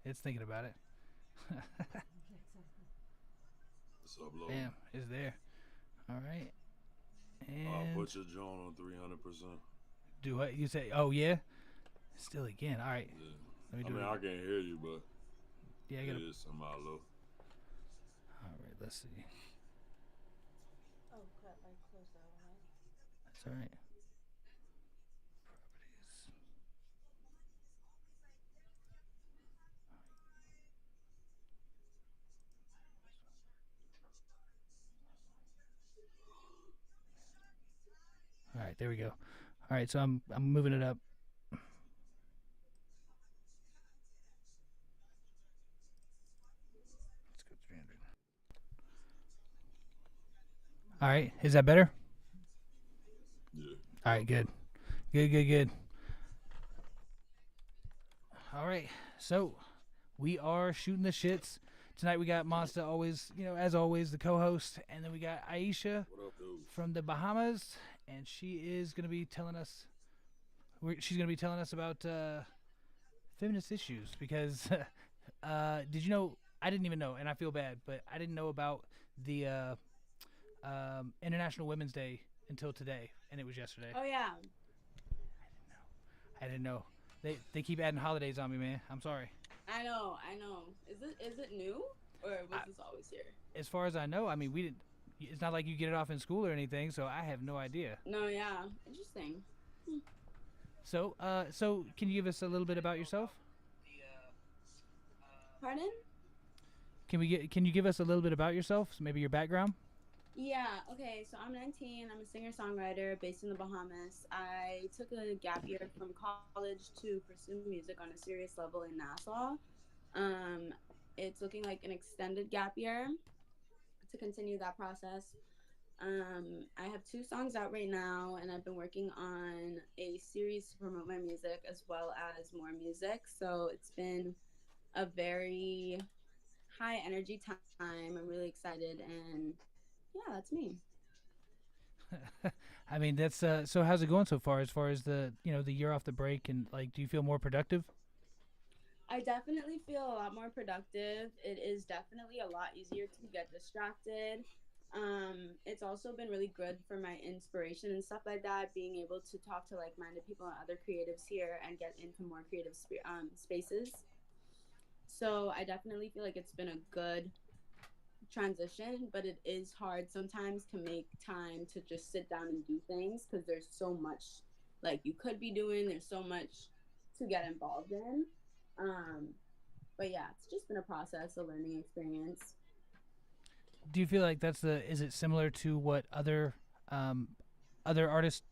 It's thinking about it. What's up, low? Bam, it's there. All right. And Put your joint on 300%. do what you say? Oh yeah. Still again. All right. Yeah. Let me I do mean, it I again. can't hear you, but Yeah, I gotta. it is somehow low. All right. Let's see. Oh crap! I closed that one out. That's all right. Properties. All right. There we go. All right. So I'm moving it up. Let's go 300. All right. Is that better? Yeah. All right. Good. Good. Good. Good. All right. So we are shooting the shits. Tonight we got Monsta, always, as always, the co-host, and then we got Iesha What up, dude? from the Bahamas, and she is gonna be telling us. She's gonna be telling us about feminist issues because did you know? I didn't even know, and I feel bad, but I didn't know about the International Women's Day until today, and it was yesterday. Oh yeah. I didn't know. They keep adding holidays on me, man. I'm sorry. I know. I know. Is it new or was I, this always here? as far as I know, I mean, we didn't. It's not like you get it off in school or anything, so I have no idea. No. Yeah. Interesting. Hmm. So can you give us a little bit about yourself? Pardon? Can you give us a little bit about yourself? So maybe your background. Yeah. Okay. So I'm 19. I'm a singer songwriter based in the Bahamas. I took a gap year from college to pursue music on a serious level in Nassau. Um, it's looking like an extended gap year to continue that process. I have two songs out right now, and I've been working on a series to promote my music as well as more music. So it's been a very high energy time. I'm really excited, and yeah, that's me. I mean, that's so. How's it going so far? As far as the year off the break, and like, do you feel more productive? I definitely feel a lot more productive. It is definitely a lot easier to get distracted. It's also been really good for my inspiration and stuff like that. Being able to talk to like-minded people and other creatives here and get into more creative spaces. So I definitely feel like it's been a good transition, but it is hard sometimes to make time to just sit down and do things because there's so much like you could be doing. There's so much to get involved in. Um, but yeah, it's just been a process, a learning experience. Do you feel like that's the? Is it similar to what um, other artists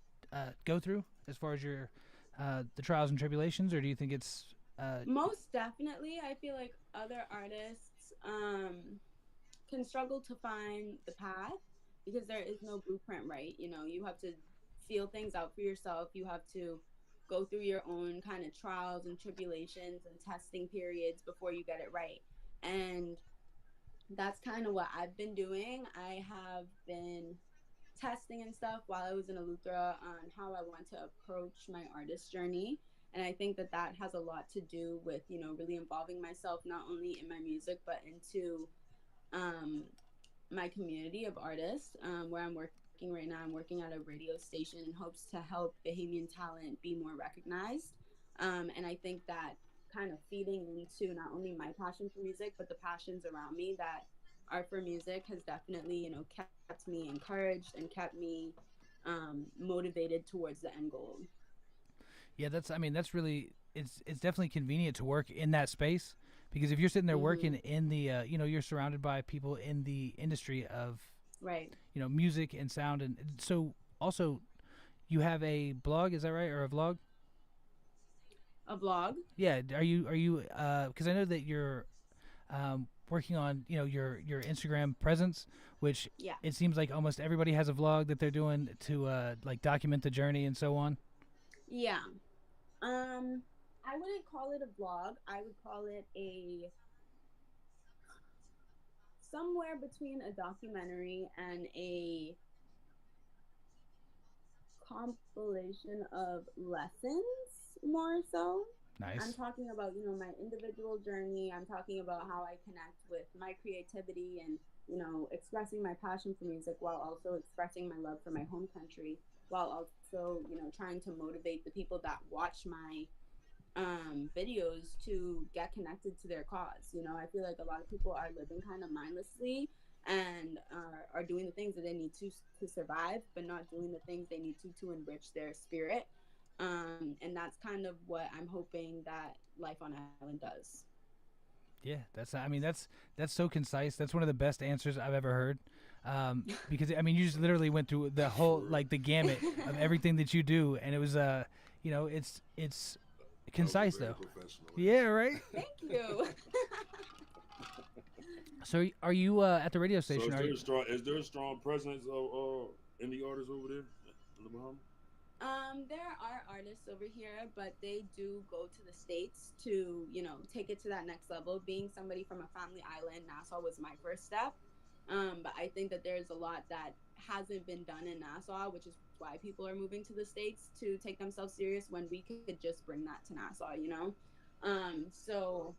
go through as far as your the trials and tribulations, or do you think it's uh, Most definitely, I feel like other artists can struggle to find the path because there is no blueprint, right? You know, you have to feel things out for yourself. You have to go through your own kind of trials and tribulations and testing periods before you get it right. And that's kind of what I've been doing. I have been testing and stuff while I was in Eleuthera on how I want to approach my artist journey. And I think that that has a lot to do with, really involving myself not only in my music, but into um, my community of artists where I'm working right now. I'm working at a radio station in hopes to help Bahamian talent be more recognized. And I think that kind of feeding into not only my passion for music, but the passions around me that are for music has definitely, kept me encouraged and kept me motivated towards the end goal. yeah, that's. I mean, that's really. It's definitely convenient to work in that space because if you're sitting there Mm-hmm. working in the you're surrounded by people in the industry of Right. music and sound, and so also you have a blog, is that right, or a vlog? A vlog. Yeah, are you because I know that you're working on your Instagram presence, which Yeah. it seems like almost everybody has a vlog that they're doing to like document the journey and so on. Yeah. Um, I wouldn't call it a vlog. I would call it a somewhere between a documentary and a compilation of lessons, more so. I'm Nice. talking about, my individual journey. I'm talking about how I connect with my creativity and, expressing my passion for music while also expressing my love for my home country, while also, trying to motivate the people that watch my videos to get connected to their cause. I feel like a lot of people are living kind of mindlessly and are doing the things that they need to survive, but not doing the things they need to enrich their spirit. And that's kind of what I'm hoping that Life on Island does. Yeah, that's. I mean, that's so concise. That's one of the best answers I've ever heard. Because I mean, you just literally went through the whole For real. like the gamut of everything that you do, and it was it's That was a concise very though. professional Yeah, answer. right. Thank you. So are you at the radio So station? Are you? is there a strong presence of indie artists over there in the Bahamas? There are artists over here, but they do go to the States to, take it to that next level. Being somebody from a family island, Nassau was my first step. But I think that there's a lot that hasn't been done in Nassau, which is why people are moving to the States to take themselves serious when we could just bring that to Nassau. So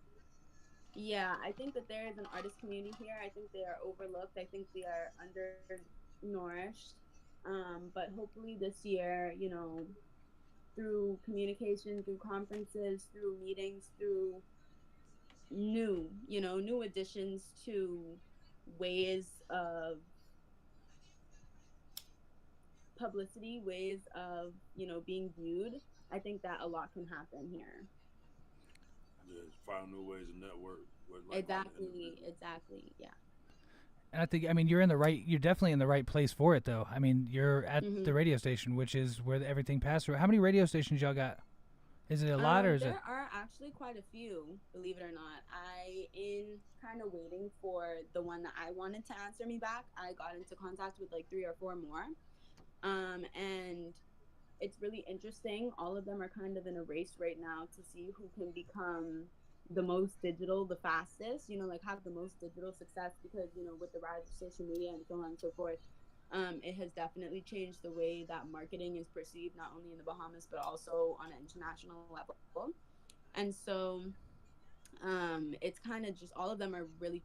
yeah, I think that there is an artist community here. I think they are overlooked. I think they are undernourished. But hopefully this year, through communication, through conferences, through meetings, through new additions to ways of publicity, ways of, being viewed, I think that a lot can happen here. Yeah, find new ways to network with like-minded Exactly, individuals. exactly. Yeah. And I think I mean you're in the right. You're definitely in the right place for it though. I mean you're at hmm the radio station, which is where everything passed through. How many radio stations y'all got? Is it a lot or is it? There are actually quite a few, believe it or not. In kind of waiting for the one that I wanted to answer me back, I got into contact with like three or four more. And it's really interesting. All of them are kind of in a race right now to see who can become the most digital, the fastest, like have the most digital success because, with the rise of social media and so on and so forth, it has definitely changed the way that marketing is perceived, not only in the Bahamas, but also on an international level. And so it's kind of just all of them are really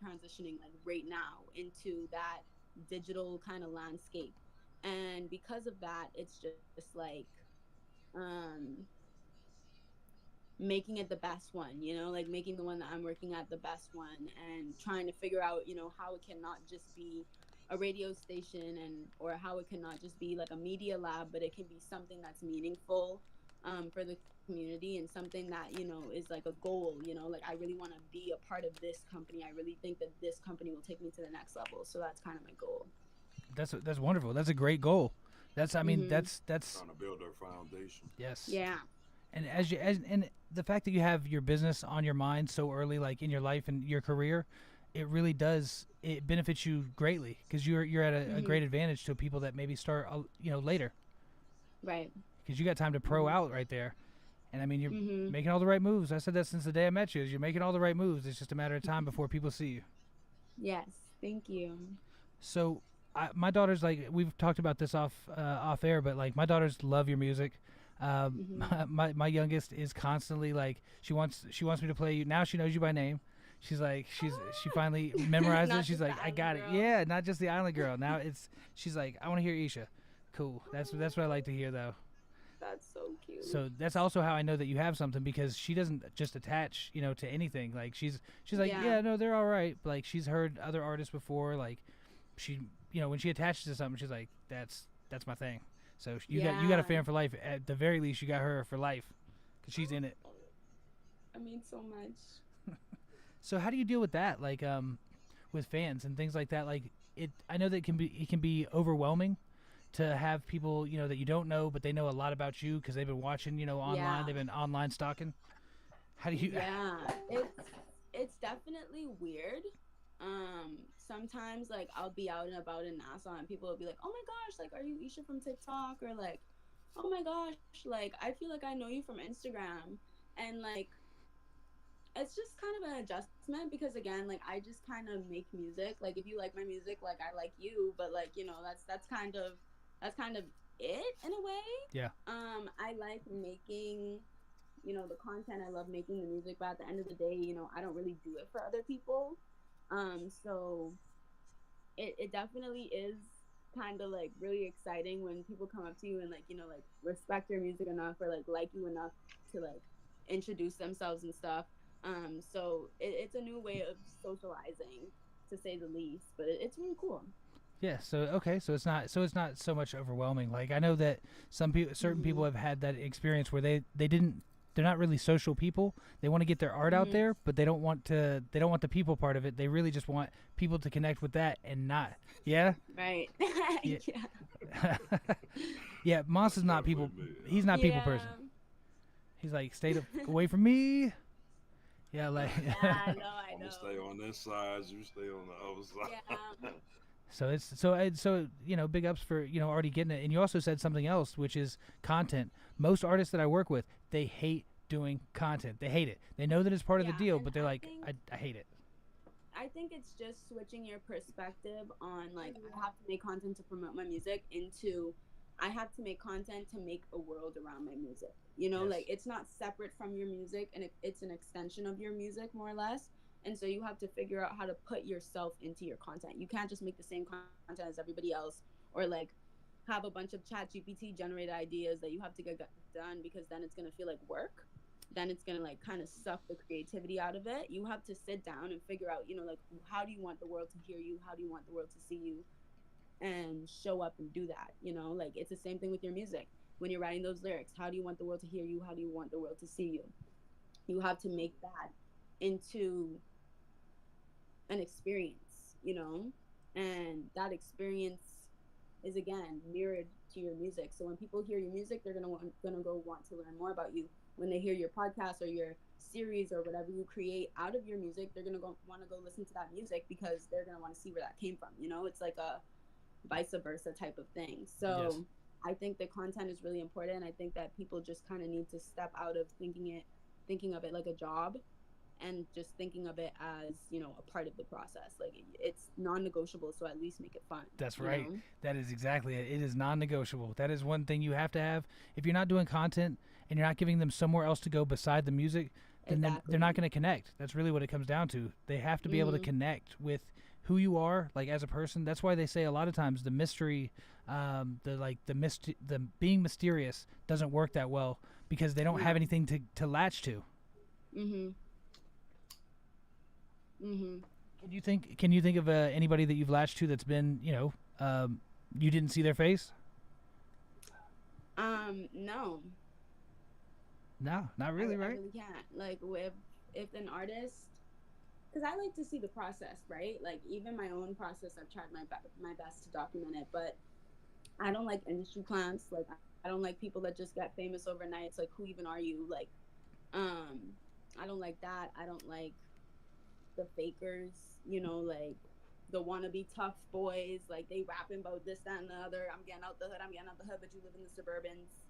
transitioning like right now into that digital kind of landscape. And because of that, it's just like um making it the best one, like making the one that I'm working at the best one and trying to figure out, how it cannot just be a radio station and or how it cannot just be like a media lab, but it can be something that's meaningful for the community and something that, is like a goal, like I really want to be a part of this company. I really think that this company will take me to the next level. So that's kind of my goal. That's wonderful. That's a great goal. That's I mean Mm-hmm. that's Trying to build their foundation. yes. Yeah. And and the fact that you have your business on your mind so early, like in your life and your career, it really does. It benefits you greatly because you're at a Mm-hmm. great advantage to people that maybe start later Right. because you got time to pro Mm-hmm. out right there. And I mean, you're Mm-hmm. making all the right moves. I said that since the day I met you. Is you're making all the right moves. It's just a matter of time before people see you. Yes. Thank you. So, my daughters like we've talked about this off air, but like my daughters love your music. Mm-hmm. My youngest is constantly like she wants me to play you. Now she knows you by name. She's like she finally memorized it. Not She's just the like I island got it. girl. Yeah, not just the island girl. Now she's like I want to hear Iesha. Cool. That's what I like to hear though. That's so cute. So that's also how I know that you have something because she doesn't just attach, to anything. Like she's like, Yeah. yeah, no, they're all right. But, like she's heard other artists before. Like she, when she attaches to something, she's like, that's my thing. So you got a Yeah. fan for life. At the very least, you got her for life because she's in it. I mean so much. So how do you deal with that? Like with fans and things like that. Like I know that it can be overwhelming to have people that you don't know but they know a lot about you because they've been watching online. Yeah. They've been online stalking. How do you? Yeah. It's definitely weird. Sometimes like I'll be out and about in Nassau and people will be like, "Oh my gosh, like are you Iesha from TikTok?" or like, "Oh my gosh, like I feel like I know you from Instagram." And like it's just kind of an adjustment because again, like I just kind of make music. Like if you like my music, like I like you, but like, that's kind of it in a way. Yeah. I like making the content. I love making the music, but at the end of the day, I don't really do it for other people. So it definitely is kind of like really exciting when people come up to you and like like respect your music enough or like you enough to like introduce themselves and stuff. So it's a new way of socializing, to say the least, but it's really cool. Yeah. So okay. So it's not so much overwhelming. Like I know that some people, certain people Hmm. have had that experience where they didn't. They're not really social people. They want to get their art out Hmm. there, but they don't want to. They don't want the people part of it. They really just want people to connect with that and not. Yeah. Right. Yeah. Yeah. Yeah. Moss is That's not definitely people. me. He's not people person. Yeah. He's like away from me. Yeah. Like. Yeah, I know, I I'm gonna stay know. on this side. You stay on the other Yeah. side. So it's so big ups for already getting it. And you also said something else, which is content. Most artists that I work with, they hate doing content. They hate it. They know that it's part of the Yeah, deal, and but they're I like, think I hate it. I think it's just switching your perspective on like I have to make content to promote my music into I have to make content to make a world around my music. Like Yes. it's not separate from your music and it's an extension of your music more or less. And so you have to figure out how to put yourself into your content. You can't just make the same content as everybody else or like have a bunch of chat GPT generated ideas that you have to get done because then it's going to feel like work, then it's going to like kind of suck the creativity out of it. You have to sit down and figure out, like how do you want the world to hear you? How do you want the world to see you? And show up and do that, like it's the same thing with your music. When you're writing those lyrics, how do you want the world to hear you? How do you want the world to see you? You have to make that into an experience, and that experience is again mirrored to your music. So when people hear your music, they're gonna go want to learn more about you. When they hear your podcast or your series or whatever you create out of your music, they're gonna go want to go listen to that music because they're gonna want to see where that came from. It's like a vice versa type of thing. Yes. So I think the content is really important. I think that people just kind of need to step out of thinking of it like a job and just thinking of it as a part of the process. Like it's non-negotiable, so at least make it fun. That's you right. know That is exactly it. It is non-negotiable. That is one thing you have to have. If you're not doing content and you're not giving them somewhere else to go beside the music, then they're not exactly. going to connect. That's really what it comes down to. They have to be able to Hmm. connect with who you are, like as a person. That's why they say a lot of times the mystery, the being mysterious doesn't work that well because they don't have No. anything to latch to. Mhm. Mhm. Can you think of anybody that you've latched to that's been you didn't see their face? No. No, not really, I right? really can't. Like with if an artist, because I like to see the process, right? Like even my own process, I've tried my best to document it, but I don't like industry clowns. Like I don't like people that just get famous overnight. It's like who even are you? Like um, I don't like that. I don't like the fakers. Like the wannabe tough boys. Like they rapping about this, that, and the other. I'm getting out the hood. I'm getting out the hood, but you live in the suburbans.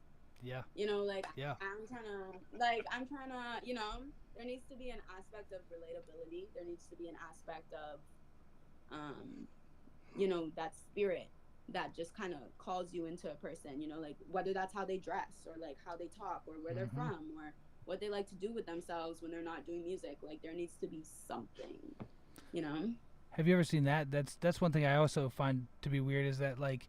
Yeah, Like yeah. I'm trying to, there needs to be an aspect of relatability. There needs to be an aspect of, um, that spirit that just kind of calls you into a person, like whether that's how they dress or like how they talk or where they're Hmm. from or what they like to do with themselves when they're not doing music. Like there needs to be something, you know? Have you ever seen that? That's one thing I also find to be weird is that like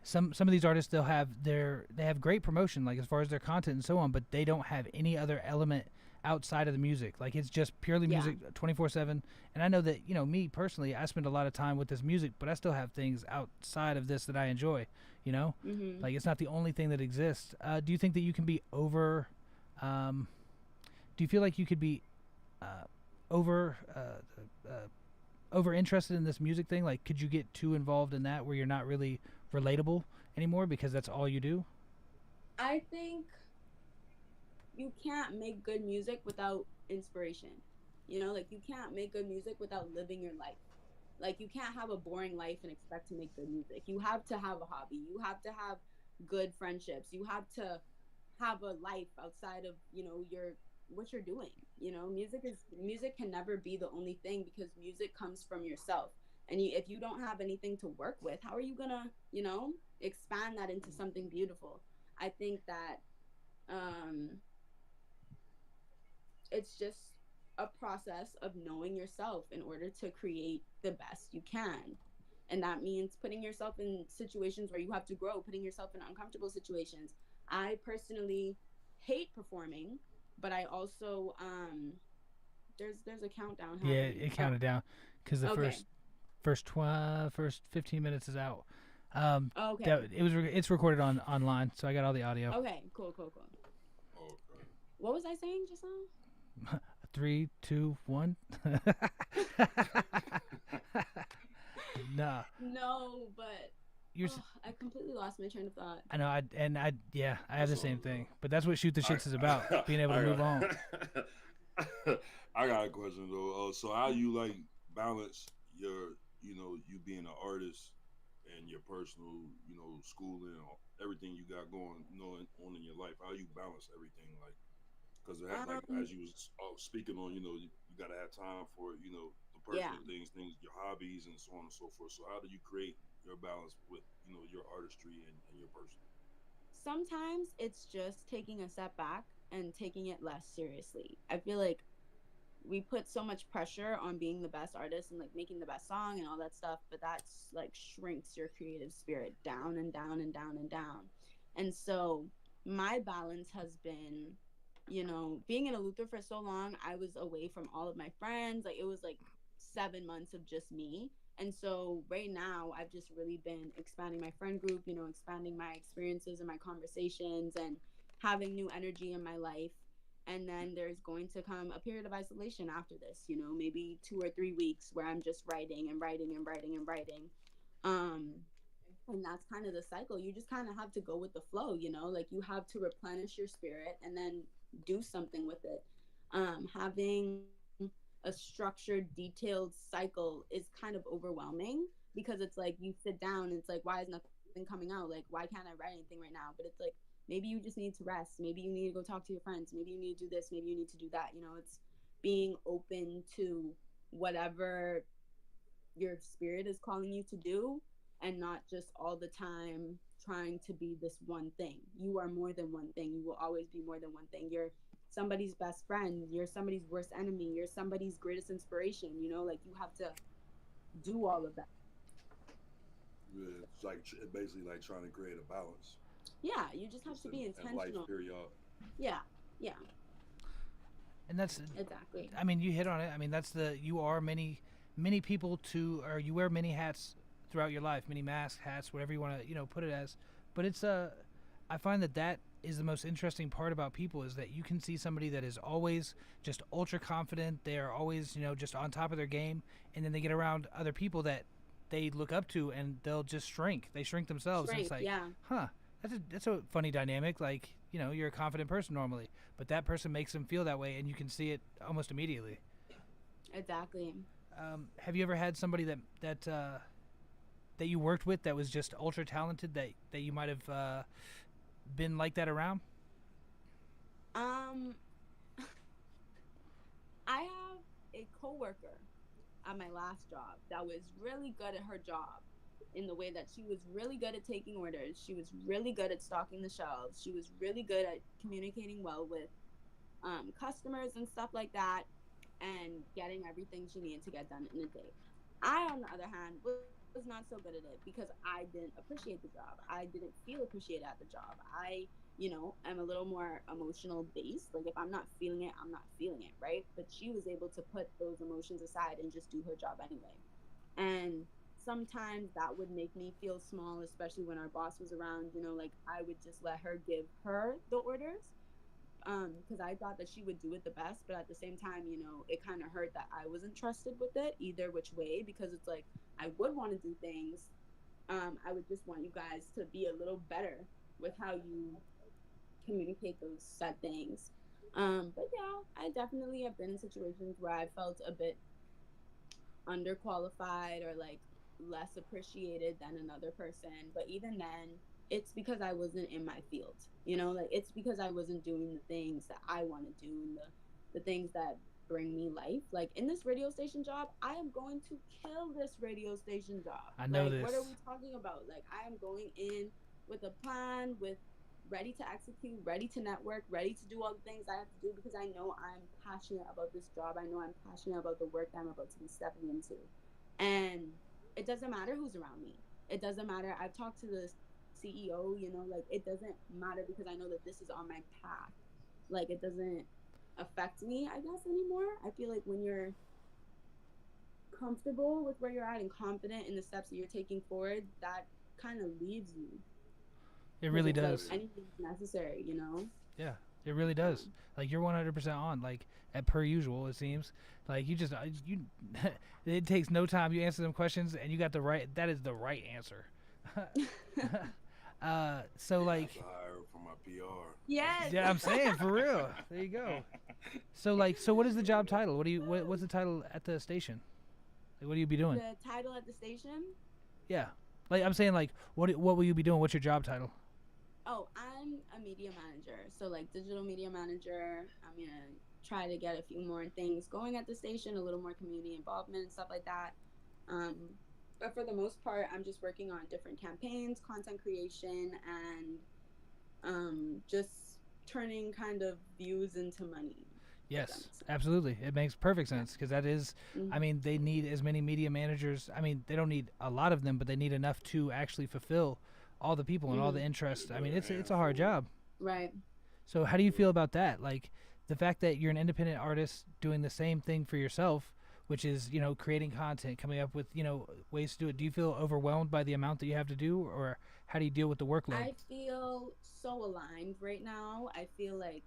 some of these artists they have great promotion like as far as their content and so on, but they don't have any other element outside of the music. Like it's just purely Yeah. music 24/7. And I know that me personally, I spend a lot of time with this music, but I still have things outside of this that I enjoy. You know, Mm-hmm. like it's not the only thing that exists. Do you think that you can be over? Um, do you feel like you could be uh, over? Over interested in this music thing? Like, could you get too involved in that where you're not really relatable anymore because that's all you do? I think you can't make good music without inspiration. Like you can't make good music without living your life. Like you can't have a boring life and expect to make good music. You have to have a hobby. You have to have good friendships. You have to have a life outside of, your what you're doing. Music can never be the only thing because music comes from yourself. And if you don't have anything to work with, how are you going to, expand that into something beautiful? I think that um it's just a process of knowing yourself in order to create the best you can. And that means putting yourself in situations where you have to grow, putting yourself in uncomfortable situations. I personally hate performing, but I also there's a countdown Yeah, happening. it Oh, counted down because the okay. first 15 minutes is out. Okay. That it's recorded online, so I got all the audio. Okay. Cool. Cool. Cool. Okay. What was I saying just now? 3, 2, 1. Nah, No, but you're. I completely lost my train of thought. I know. Yeah, I have That's the all same good. thing. But that's what Shoot the I Shits is about. Being able to I move on. got I got a question though. So how you like balance your, you being an artist and your personal, schooling, or everything you got going, on in your life? How you balance everything, like, because like Um, as you was speaking on, you got to have time for, the yeah. personal things, your hobbies, and so on and so forth. So how do you create your balance with, your artistry and your personal? Sometimes it's just taking a step back and taking it less seriously. I feel like we put so much pressure on being the best artist and like making the best song and all that stuff, but that's like shrinks your creative spirit down and down and down and down. And so my balance has been, being in a Luther for so long, I was away from all of my friends. Like it was like 7 months of just me. And so right now I've just really been expanding my friend group, expanding my experiences and my conversations and having new energy in my life. And then there's going to come a period of isolation after this, maybe 2 or 3 weeks where I'm just writing and writing and writing and writing. um and that's kind of the cycle. You just kind of have to go with the flow, like you have to replenish your spirit and then do something with it. Having a structured, detailed cycle is kind of overwhelming because it's like you sit down and it's like, why is nothing coming out? Like, why can't I write anything right now? But it's like, maybe you just need to rest. Maybe you need to go talk to your friends. Maybe you need to do this. Maybe you need to do that. It's being open to whatever your spirit is calling you to do, and not just all the time trying to be this one thing. You are more than one thing. You will always be more than one thing. You're somebody's best friend. You're somebody's worst enemy. You're somebody's greatest inspiration. Like you have to do all of that. Yeah, it's like basically like trying to create a balance Yeah, you just have just to be in life, intentional. period. Yeah, yeah, And that's. exactly. I mean, you hit on it. I mean, that's the. You are many people or you wear many hats throughout your life, many masks, hats, whatever you want to, put it as. But it's I find that is the most interesting part about people is that you can see somebody that is always just ultra confident. They are always, just on top of their game, and then they get around other people that they look up to, and they'll just shrink. They shrink themselves, and it's Strength, like, yeah, huh, that's a funny dynamic. Like, you're a confident person normally, but that person makes them feel that way, and you can see it almost immediately. exactly. Have you ever had somebody that you worked with that was just ultra talented that you might have been like that around? Um, I have a coworker at my last job that was really good at her job in the way that she was really good at taking orders. She was really good at stocking the shelves. She was really good at communicating well with customers and stuff like that, and getting everything she needed to get done in a day. I, on the other hand, was not so good at it because I didn't appreciate the job. I didn't feel appreciated at the job. I'm a little more emotional based. Like, if I'm not feeling it, I'm not feeling it, right? But she was able to put those emotions aside and just do her job anyway. And sometimes that would make me feel small, especially when our boss was around. Like, I would just let her give her the orders, because I thought that she would do it the best, but at the same time, it kind of hurt that I wasn't trusted with it either which way, because it's like I would want to do things. I would just want you guys to be a little better with how you communicate those said things. But yeah, I definitely have been in situations where I felt a bit underqualified or like less appreciated than another person. But even then, it's because I wasn't in my field. Like, it's because I wasn't doing the things that I want to do, and the things that bring me life. Like, in this radio station job, I am going to kill this radio station job. I know Like, what are this. we talking about? Like, I am going in with a plan, with ready to execute, ready to network, ready to do all the things I have to do because I know I'm passionate about this job. I know I'm passionate about the work that I'm about to be stepping into. And it doesn't matter who's around me. It doesn't matter. I've talked to the CEO, like it doesn't matter because I know that this is on my path. Like it doesn't affect me, I guess, anymore. I feel like when you're comfortable with where you're at and confident in the steps that you're taking forward, that kind of leaves you It because really it's like does. anything's necessary. Yeah, it really Yeah. does. Like you're 100% on. Like at per usual, it seems. Like you just you, it takes no time. You answer them questions, and you got the right. That is the right answer. So I have like, to hire her for my PR. Yes. yeah, I'm saying for real. There you go. So like, so what is the job title? What do you? What's the title at the station? Like, what do you be doing? The title at the station. Yeah. Like I'm saying, like, what will you be doing? What's your job title? Oh, I'm a media manager. So like digital media manager. I'm gonna try to get a few more things going at the station, a little more community involvement and stuff like that. Um, but for the most part, I'm just working on different campaigns, content creation, and just turning kind of views into money. If that Yes, makes sense. absolutely. It makes perfect Yeah. sense because that is, I Mhm. mean, they need as many media managers. I mean, they don't need a lot of them, but they need enough to actually fulfill all the people and all the Mhm. interests. I But mean, a it's a hard handful. job. Right. So, how do you feel about that? Like the fact that you're an independent artist doing the same thing for yourself, which is, creating content, coming up with, ways to do it. Do you feel overwhelmed by the amount that you have to do, or how do you deal with the workload? I feel so aligned right now. I feel like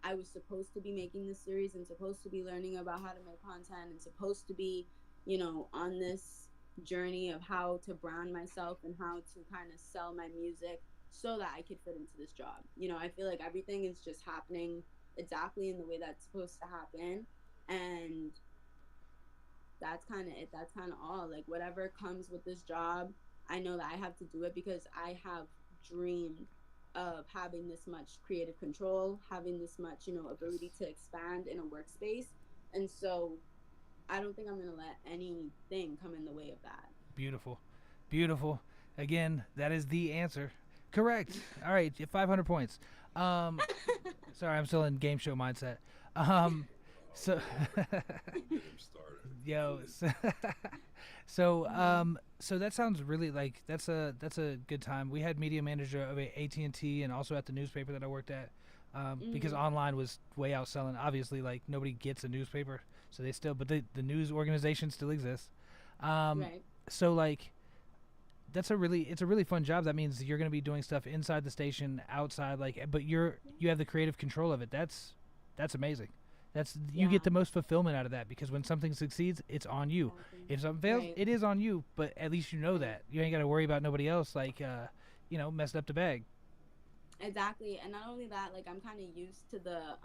I was supposed to be making this series and supposed to be learning about how to make content and supposed to be, on this journey of how to brand myself and how to kind of sell my music so that I could fit into this job. I feel like everything is just happening exactly in the way that's supposed to happen. And that's kind of it. That's kind of all. Like, whatever comes with this job, I know that I have to do it because I have dreamed of having this much creative control, having this much, Yes. ability to expand in a workspace. And so I don't think I'm going to let anything come in the way of that. Beautiful, beautiful. Again, that is the answer. Correct. All right, 500 points. Um, Sorry, I'm still in game show mindset. Um, Oh so, Lord, don't get him started, yo, please. so that sounds really like that's a good time. We had media manager of AT&T and also at the newspaper that I worked at, because Hmm. online was way outselling. Obviously, like nobody gets a newspaper, so they still, but the news organization still exists. Um, Right. so like it's a really fun job. That means you're going to be doing stuff inside the station, outside, like, but you have the creative control of it. That's amazing. That's you get Yeah. the most fulfillment out of that because when something succeeds, it's on you. Exactly. If something fails, Right. it is on you. But at least you know Right. that you ain't got to worry about nobody else, like messing up the bag. Exactly. And not only that, like, I'm kind of used to the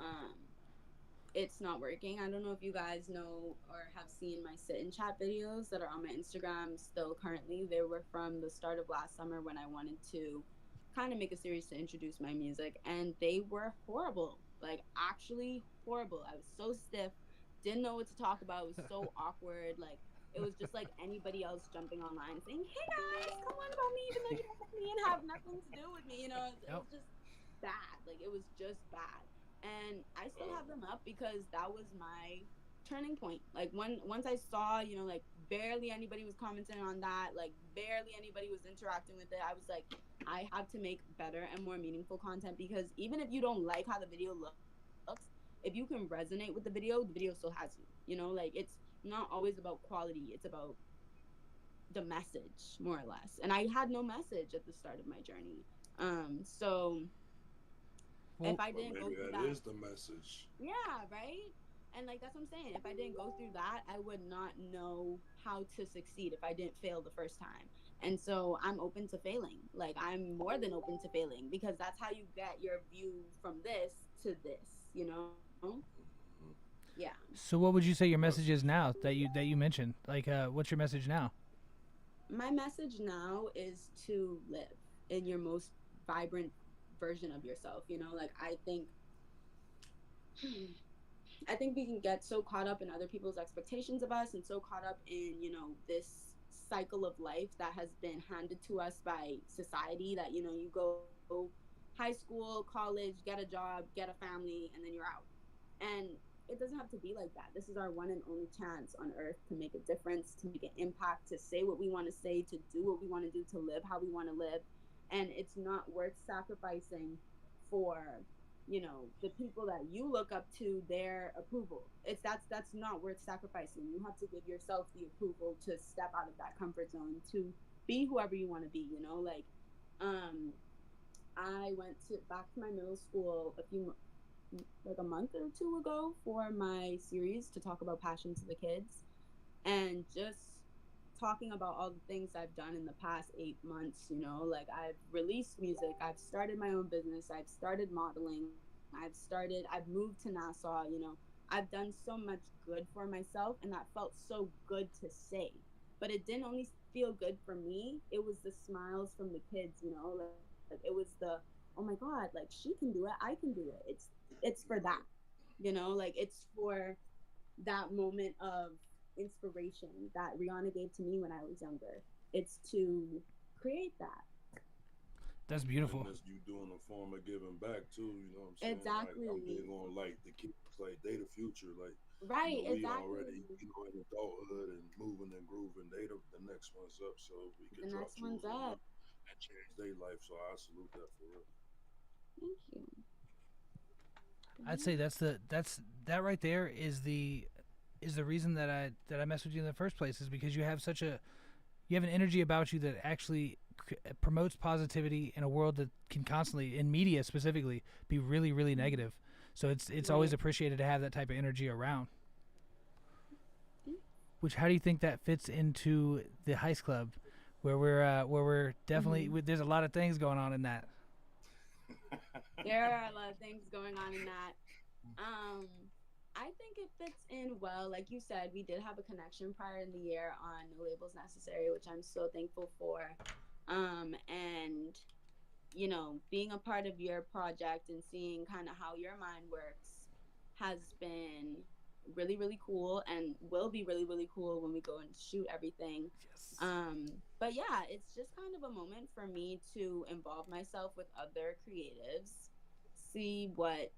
it's not working. I don't know if you guys know or have seen my sit and chat videos that are on my Instagram still currently. They were from the start of last summer when I wanted to kind of make a series to introduce my music, and they were horrible. Like, actually horrible. I was so stiff, didn't know what to talk about. It was so awkward. Like, it was just like anybody else jumping online saying, "Hey guys, come on about me," even though you don't know me and have nothing to do with me. It Yep. was just bad. Like, it was just bad, and I still Oh, have them up because that was my turning point. Like, once I saw, like, barely anybody was commenting on that, like barely anybody was interacting with it, I was like, I have to make better and more meaningful content because even if you don't like how the video looks, if you can resonate with the video still has you. Like, it's not always about quality, it's about the message, more or less. And I had no message at the start of my journey. So if Well, I but didn't go maybe through that that. is the message. Yeah, right? And like that's what I'm saying. If I didn't go through that, I would not know how to succeed if I didn't fail the first time. And so I'm open to failing. Like, I'm more than open to failing because that's how you get your view from this to this. Mhm. Yeah. so what would you say your That's message is now that you mentioned? Like, what's your message now? My message now is to live in your most vibrant version of yourself. Like, I think we can get so caught up in other people's expectations of us and so caught up in, this cycle of life that has been handed to us by society that, you go high school, college, get a job, get a family, and then you're out. And it doesn't have to be like that. This is our one and only chance on earth to make a difference, to make an impact, to say what we want to say, to do what we want to do, to live how we want to live. And it's not worth sacrificing for, you know, the people that you look up to, their approval. That's not worth sacrificing. You have to give yourself the approval to step out of that comfort zone, to be whoever you want to be, you know. Like, I went to back to my middle school like a month or two ago for my series to talk about passion to the kids, and just talking about all the things I've done in the past 8 months. You know, like, I've released music, I've started my own business, I've started modeling, I've moved to Nassau. You know, I've done so much good for myself, and that felt so good to say. But it didn't only feel good for me, it was the smiles from the kids, you know, like it was the, oh my God, like, she can do it, I can do it. It's for that, you know, like, it's for that moment of inspiration that Rihanna gave to me when I was younger. It's to create that. That's beautiful. And you doing a form of giving back too. You know what I'm saying? Exactly. Like, I'm big on like the kids, like they the future. Like, Right, we exactly. already, in adulthood and moving and grooving. They the next one's up, so we The can drop next one's jewels on up. them and change their life. So I salute that for real. Thank you. I'd say that right there is the reason that I messed with you in the first place, is because you have an energy about you that actually promotes positivity in a world that can constantly, in media specifically, be really, really negative. So it's always appreciated to have that type of energy around. Which, how do you think that fits into the Heist Club, where we're definitely there's a lot of things going on in that. There are a lot of things going on in that. I think it fits in well. Like you said, we did have a connection prior in the year on No Labels Necessary, which I'm so thankful for. And, you know, being a part of your project and seeing kind of how your mind works has been really, really cool, and will be really, really cool when we go and shoot everything. Yes. But yeah, it's just kind of a moment for me to involve myself with other creatives, see what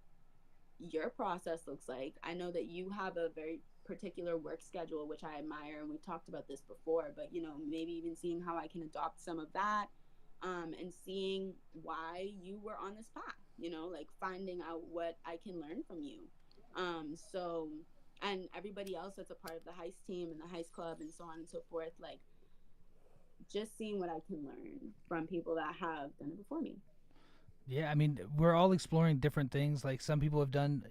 your process looks like. I know that you have a very particular work schedule, which I admire, and we talked about this before, but, you know, maybe even seeing how I can adopt some of that, and seeing why you were on this path, you know, like finding out what I can learn from you. So, and everybody else that's a part of the Heist team and the Heist Club and so on and so forth, like, just seeing what I can learn from people that have done it before me. Yeah, I mean, we're all exploring different things. Like, some people have done,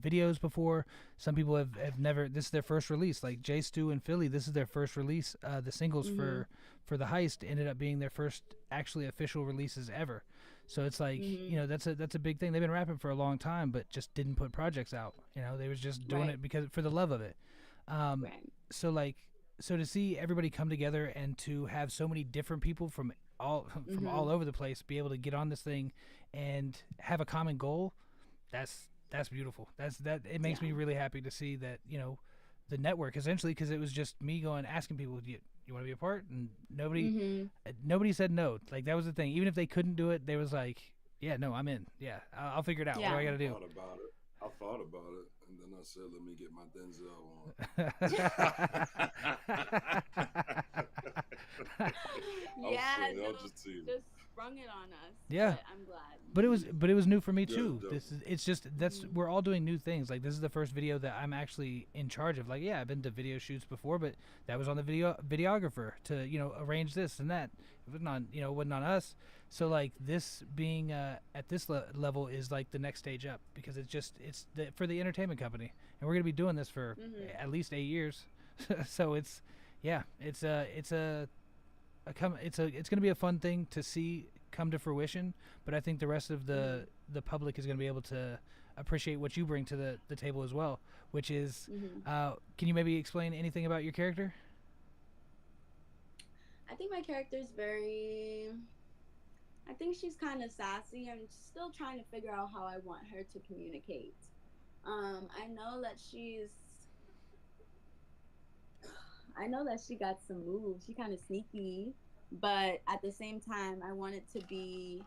videos before. Some people have never. This is their first release. Like J Stu and Philly, this is their first release. The singles for the Heist ended up being their first actually official releases ever. So it's like, that's a big thing. They've been rapping for a long time, but just didn't put projects out. You know, they was just doing it because for the love of it. So like, so to see everybody come together and to have so many different people from all over the place be able to get on this thing and have a common goal, that's beautiful. It makes me really happy to see that, the network, essentially, because it was just me asking people, you want to be a part, and nobody said no. Like, that was the thing. Even if they couldn't do it, they was like, yeah, no, I'm in. Yeah, I'll figure it out. What do I gotta do? I thought about it, and then I said, let me get my Denzel on. Just sprung it on us. Yeah, but I'm glad. But it was new for me too. It's just we're all doing new things. Like, this is the first video that I'm actually in charge of. Like, yeah, I've been to video shoots before, but that was on the videographer to arrange this and that. It wasn't on it wasn't on us. So like, this being at this level is like the next stage up, because it's for the entertainment company, and we're gonna be doing this for at least 8 years. So it's gonna be a fun thing to see come to fruition. But I think the rest of the public is gonna be able to appreciate what you bring to the table as well, which is can you maybe explain anything about your character? I think my character's I think she's kind of sassy. I'm still trying to figure out how I want her to communicate. I know that she got some moves. She kind of sneaky, but at the same time, I want it to be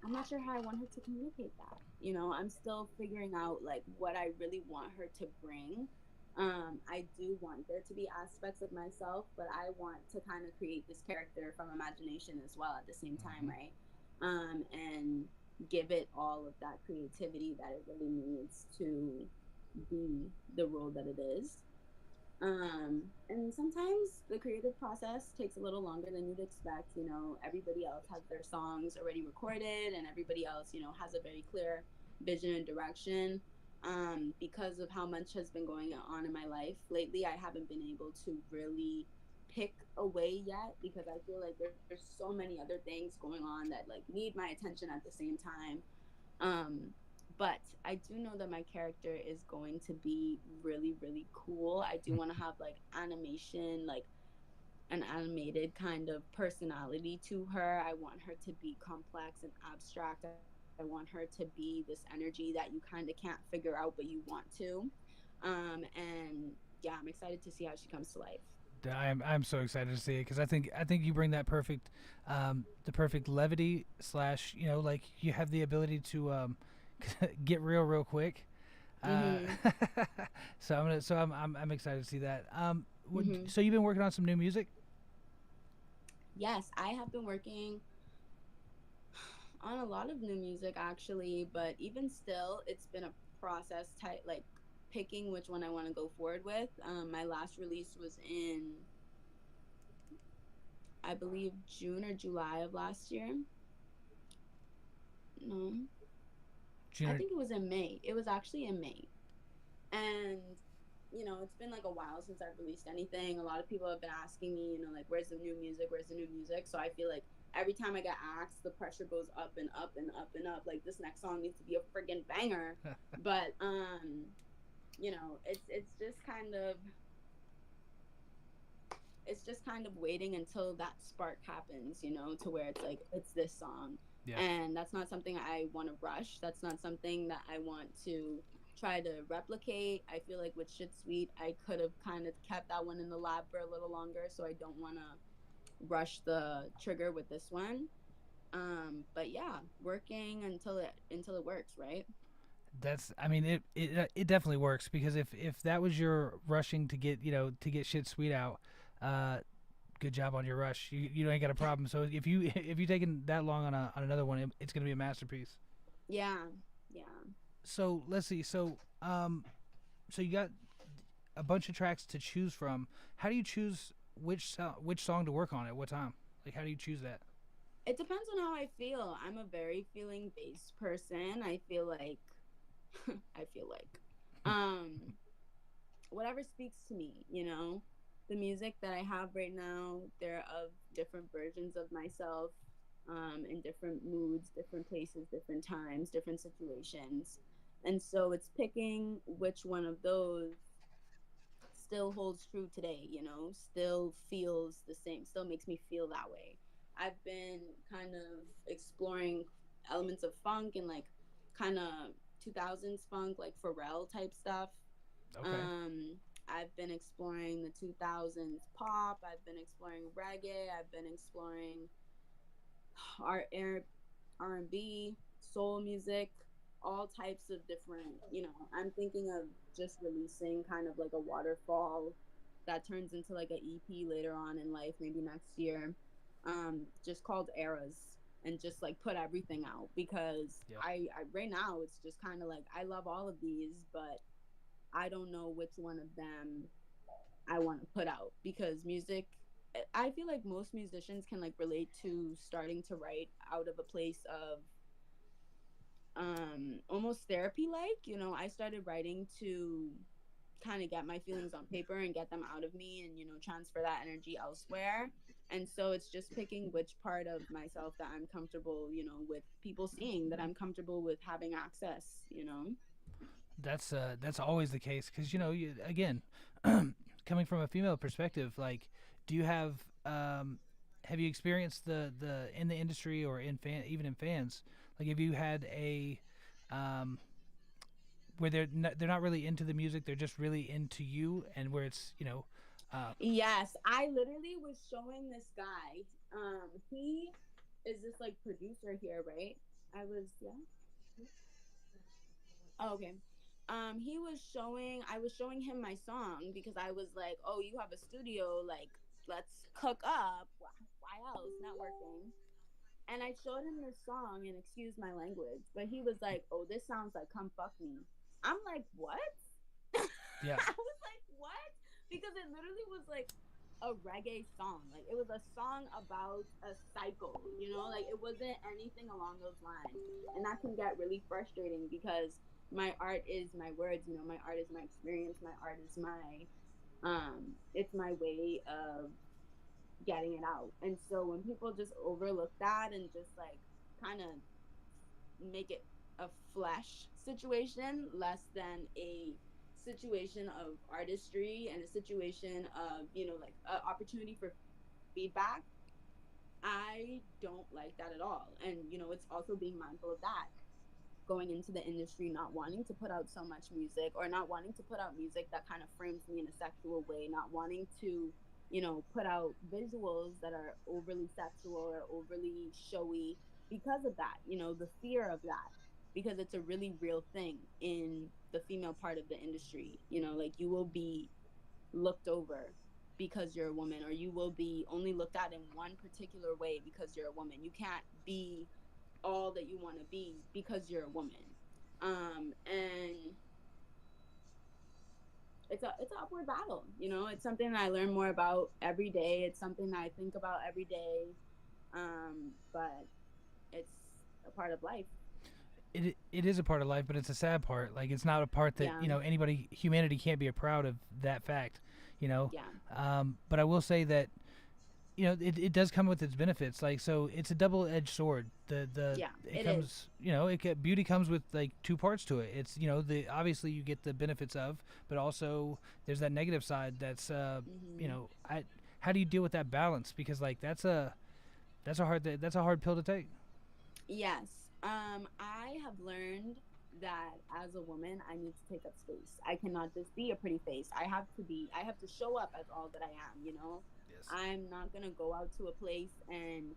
I'm not sure how I want her to communicate that. You know, I'm still figuring out like what I really want her to bring. I do want there to be aspects of myself, but I want to kind of create this character from imagination as well at the same time, Hmm. right? And give it all of that creativity that it really needs to be the role that it is. And sometimes the creative process takes a little longer than you'd expect. You know, everybody else has their songs already recorded, and everybody else, you know, has a very clear vision and direction. Because of how much has been going on in my life lately, I haven't been able to really pick a way yet because I feel like there's so many other things going on that like need my attention at the same time. um, but I do know that my character is going to be really, really cool. I do want to have like animation, like an animated kind of personality to her. I want her to be complex and abstract. I want her to be this energy that you kind of can't figure out, but you want to. And yeah, I'm excited to see how she comes to life. I'm so excited to see it because I think you bring that perfect, the perfect levity slash, like you have the ability to get real quick. Uh, Mm-hmm. so I'm excited to see that. Mm-hmm. So you've been working on some new music? Yes, I have been working on a lot of new music actually, but even still, it's been a process type like picking which one I want to go forward with. My last release was in, I believe, June or July of last year. No, I Junior. think it was in May. It was actually in May. And you know, it's been like a while since I've released anything. A lot of people have been asking me, you know, like where's the new music, where's the new music. So I feel like every time I get asked, the pressure goes up and up and up and up, like this next song needs to be a friggin' banger. But you know, it's just kind of, it's just kind of waiting until that spark happens, you know, to where it's like it's this song. Yeah. And that's not something I want to rush. That's not something that I want to try to replicate. I feel like with Shit Sweet, I could have kind of kept that one in the lab for a little longer, so I don't want to rush the trigger with this one. But yeah, working until it works, right? That's. I mean, it definitely works because if that was your rushing to get to get shit sweet out, uh, good job on your rush. You ain't got a problem. So if you taking that long on another one, it's gonna be a masterpiece. Yeah, yeah. So let's see. So you got a bunch of tracks to choose from. How do you choose which song to work on at what time? Like, how do you choose that? It depends on how I feel. I'm a very feeling based person. I feel like I feel like um whatever speaks to me, you know. The music that I have right now, they're of different versions of myself, in different moods, different places, different times, different situations. And so it's picking which one of those still holds true today, you know, still feels the same, still makes me feel that way. I've been kind of exploring elements of funk and like kind of 2000s funk, like Pharrell type stuff. Okay. um I've been exploring the 2000s pop, I've been exploring reggae, I've been exploring R R&B, soul music, all types of different, you know, I'm thinking of just releasing kind of like a waterfall that turns into like an EP later on in life, maybe next year. Just called Eras, and just like put everything out because Yep. I right now it's just kind of like I love all of these, but I don't know which one of them I want to put out because music, I feel like most musicians can like relate to starting to write out of a place of almost therapy, like, you know, I started writing to kind of get my feelings on paper and get them out of me and, you know, transfer that energy elsewhere. And so it's just picking which part of myself that I'm comfortable, you know, with people seeing, that I'm comfortable with having access, you know. That's always the case because you again, coming from a female perspective, like, do you have you experienced the in the industry or in even in fans, like, have you had a um where they're not really into the music, they're just really into you, and where it's uh Yes, I literally was showing this guy. He is this like producer here, right? I was, yeah. Oh, okay. He was showing. I was showing him my song because I was like, "Oh, you have a studio. Like, let's cook up. Why else? Not working." And I showed him this song, and excuse my language, but he was like, "Oh, this sounds like 'Come Fuck Me.'" I'm like, "What?" Yeah. I was like, "What?" Because it literally was like a reggae song. Like it was a song about a cycle, you know? Like it wasn't anything along those lines. And that can get really frustrating because my art is my words, you know, my art is my experience, my art is my it's my way of getting it out. And so when people just overlook that and just like kind of make it a flesh situation less than a situation of artistry and a situation of, you know, like an opportunity for feedback, I don't like that at all. And you know, it's also being mindful of that, going into the industry not wanting to put out so much music, or not wanting to put out music that kind of frames me in a sexual way, not wanting to, you know, put out visuals that are overly sexual or overly showy because of that, you know, the fear of that, because it's a really real thing in the female part of the industry, you know, like you will be looked over because you're a woman, or you will be only looked at in one particular way because you're a woman. You can't be all that you want to be because you're a woman. And it's an upward battle, you know. It's something that I learn more about every day. It's something that I think about every day. But it's a part of life. It is a part of life, but it's a sad part. Like it's not a part that Yeah, anybody, humanity can't be proud of that fact. You know, yeah, but I will say that it does come with its benefits. Like so, it's a double-edged sword. The yeah. it It is. comes beauty comes with like two parts to it. It's the obviously you get the benefits of, but also there's that negative side. That's Hmm. I how do you deal with that balance? Because like that's a hard pill to take. Yes. I have learned that as a woman, I need to take up space. I cannot just be a pretty face. I have to show up as all that I am, you know? Yes. I'm not going to go out to a place and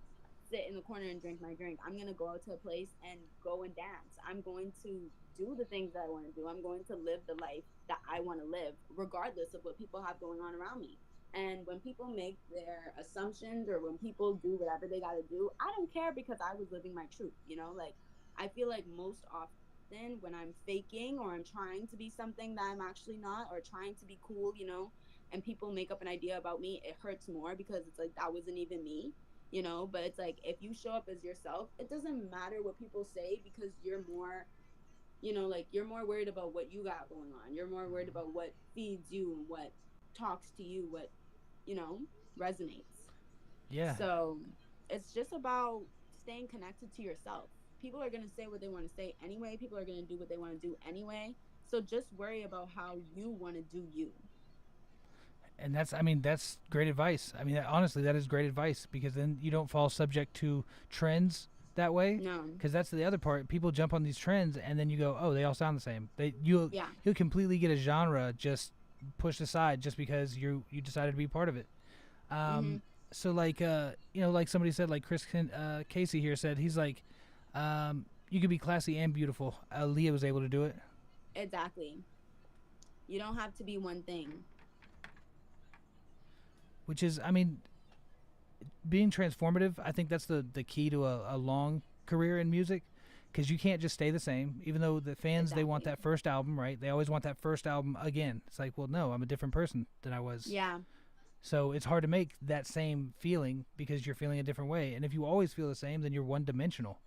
sit in the corner and drink my drink. I'm going to go out to a place and go and dance. I'm going to do the things that I want to do. I'm going to live the life that I want to live, regardless of what people have going on around me. And when people make their assumptions, or when people do whatever they got to do, I don't care because I was living my truth, you know? Like, I feel like most often when I'm faking or I'm trying to be something that I'm actually not, or trying to be cool, you know, and people make up an idea about me, it hurts more because it's like that wasn't even me, you know? But it's like if you show up as yourself, it doesn't matter what people say because you're more, you know, like you're more worried about what you got going on. You're more worried about what feeds you and what talks to you, what, you know, resonates. Yeah. So it's just about staying connected to yourself. People are going to say what they want to say anyway. People are going to do what they want to do anyway. So just worry about how you want to do you. And that's great advice. Honestly, that is great advice because then you don't fall subject to trends that way. No. Because that's the other part. People jump on these trends, and then you go, "Oh, they all sound the same." Yeah. You'll completely get a genre just pushed aside just because you decided to be part of it. Mhm. So like like somebody said, like Casey here said, he's like, you could be classy and beautiful. Leah was able to do it, Exactly. You don't have to be one thing. which is being transformative. I think that's the key to a long career in music, because you can't just stay the same. Even though the fans, they want Exactly. that first album, right? They always want that first album again. It's like, well, no, I'm a different person than I was. Yeah. So it's hard to make that same feeling because you're feeling a different way. And if you always feel the same, then you're one dimensional.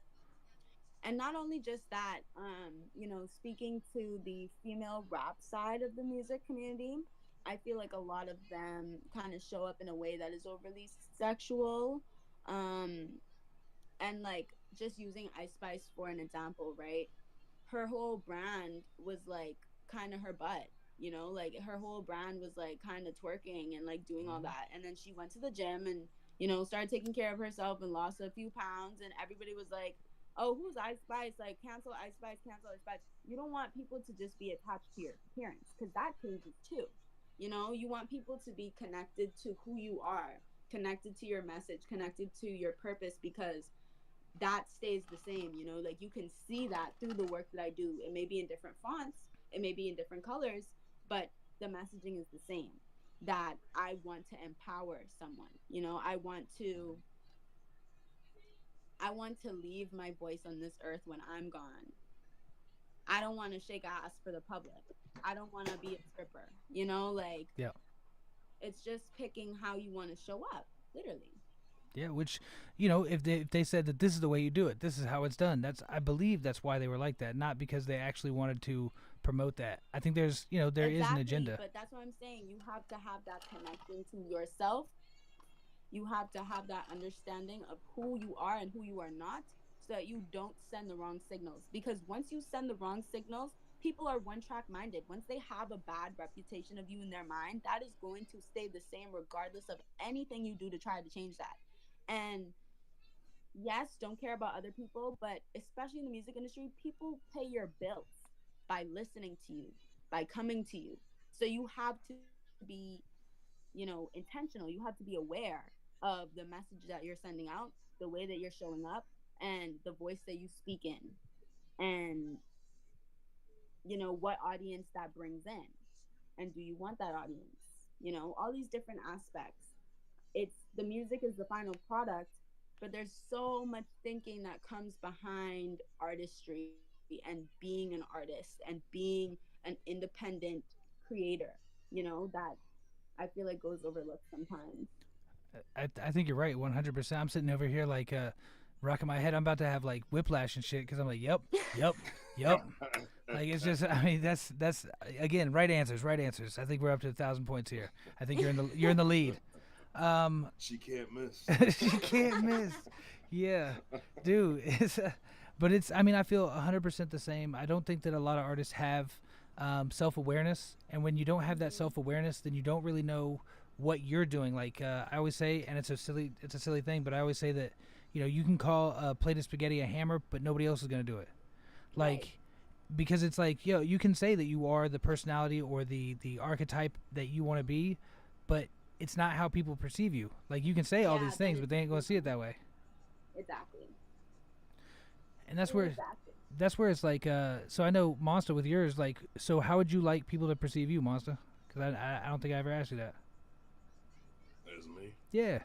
And not only just that, you know, speaking to the female rap side of the music community, I feel like a lot of them kind of show up in a way that is overly sexual. Um, and like just using Ice Spice for an example, right? Her whole brand was like kind of her butt, you know, like her whole brand was like kind of twerking and like doing all Mm-hmm. that. And then she went to the gym and, you know, started taking care of herself and lost a few pounds. And everybody was like, oh, who's Ice Spice? Like, cancel Ice Spice, cancel Ice Spice. You don't want people to just be attached to your appearance because that changes too. You know, you want people to be connected to who you are, connected to your message, connected to your purpose, because that stays the same, you know, like you can see that through the work that I do. It may be in different fonts, it may be in different colors, but the messaging is the same. That I want to empower someone, you know, I want to leave my voice on this earth when I'm gone. I don't want to shake ass for the public. I don't want to be a stripper, you know, like Yeah. it's just picking how you want to show up, literally. Yeah, which, if they said that this is the way you do it, this is how it's done. I believe that's why they were like that, not because they actually wanted to promote that. I think there is an Exactly, agenda. but that's what I'm saying. You have to have that connection to yourself. You have to have that understanding of who you are and who you are not, so that you don't send the wrong signals. Because once you send the wrong signals, people are one track minded. Once they have a bad reputation of you in their mind, that is going to stay the same regardless of anything you do to try to change that. And yes, don't care about other people, but especially in the music industry, people pay your bills by listening to you, by coming to you. So you have to be, intentional. You have to be aware of the message that you're sending out, the way that you're showing up, and the voice that you speak in, and what audience that brings in. And do you want that audience? All these different aspects. It's the music is the final product, but there's so much thinking that comes behind artistry and being an artist and being an independent creator, that I feel like goes overlooked sometimes. I think you're right, 100%. I'm sitting over here like rocking my head. I'm about to have like whiplash and shit because I'm like, yep, yep, yep. Like it's just, I mean, that's again, right answers, right answers. I think we're up to 1,000 points here. I think you're in the lead. She can't miss. She can't miss. Yeah, dude. But it's. I mean, I feel 100% the same. I don't think that a lot of artists have self-awareness, and when you don't have that self-awareness, then you don't really know what you're doing. Like I always say, and it's a silly thing, but I always say that you can call a plate of spaghetti a hammer, but nobody else is gonna do it. Right. Like because it's like you can say that you are the personality or the archetype that you want to be, but it's not how people perceive you. Like you can say all Yeah, these that things, is but they ain't gonna see it that way. exactly. And Exactly. that's where it's like. So I know Monster with yours. Like, so how would you like people to perceive you, Monster? Because I don't think I ever asked you that. That's me. Yeah.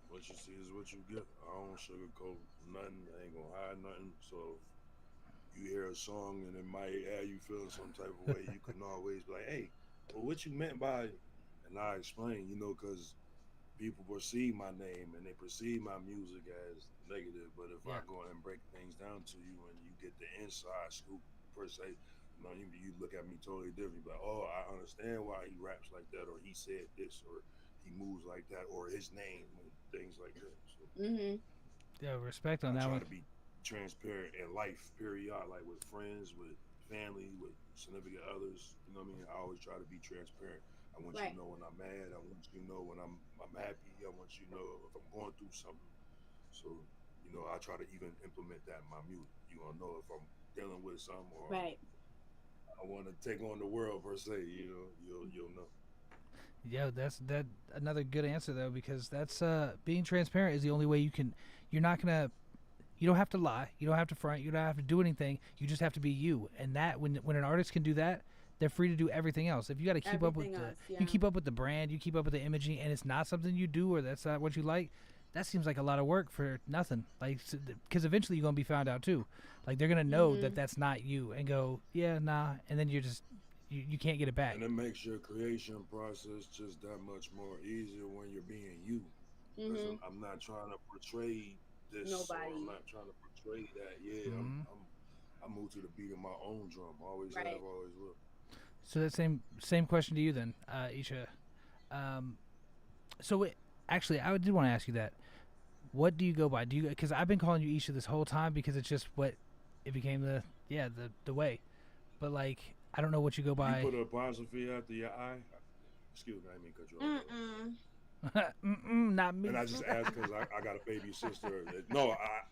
What you see is what you get. I don't sugarcoat nothing. I ain't gonna hide nothing. So if you hear a song and it might have you feeling some type of way, you can always be like, "Hey, well, what you meant by?" And I explain, because people perceive my name and they perceive my music as negative. But if I Yeah. go and break things down to you and you get the inside scoop per se, you look at me totally different. But oh, I understand why he raps like that, or he said this, or he moves like that, or his name and things like that. So Mhm. Yeah. Respect on I that try one. to be transparent in life, period. Like with friends, with family, with significant others. You know what I mean? I always try to be transparent. I want you to Right. know when I'm mad. I want you to know when I'm happy. I want you to know if I'm going through something. So, I try to even implement that in my music. You gonna know if I'm dealing with something or Right. I want to take on the world per se. You'll know. Yeah, that's another good answer though, because that's being transparent is the only way you can. You're not gonna. You don't have to lie. You don't have to front. You don't have to do anything. You just have to be you. And that when an artist can do that, they're free to do everything else. If you got to keep up with Everything else, you yeah. keep up with the brand, you keep up with the imaging, and it's not something you do or that's not what you like, that seems like a lot of work for nothing. Like, because eventually you're gonna be found out too. Like they're gonna know that Mhm. that's not you and go, yeah, nah, and then you're just you can't get it back. And it makes your creation process just that much more easier when you're being you. Because Mhm. I'm not trying to portray this or I'm Nobody. not trying to portray that. Yeah, Hmm. I move to the beat of my own drum. Always have, Right. always will. So that same question to you then, Isha. Um, so actually, I did want to ask you that. What do you go by? Do you because I've been calling you Isha this whole time because it's just what it became the way. But like I don't know what you go You by. put an apostrophe after your I. Excuse me, I didn't mean to cut you off, brother. Mm-mm. Not And me. I just asked because I got a baby sister. No,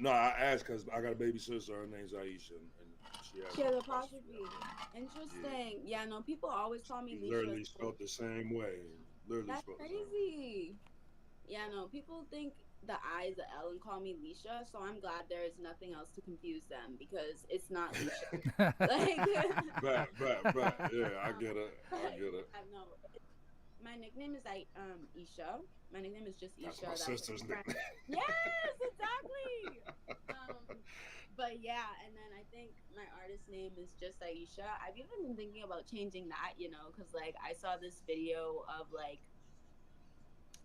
I asked because I got a baby sister. Her name's Aisha, and she has She an has apostrophe apostrophe. after her. Yeah, Interesting. Yeah, no, people always call me she Leisha. literally So spelled the same way. Literally that's spelled the same way. crazy. Yeah, no, people think. the I is a L and call me Leisha. So I'm glad there is nothing else to confuse them because it's not Leisha. Like, But yeah, I get it. I but get it. yeah, no. My nickname is Isha. My nickname is just That's Isha. my That's sister's friend. nickname. Yes, exactly. But yeah, and then I think my artist name is just Aisha. I've even been thinking about changing that, because like I saw this video of like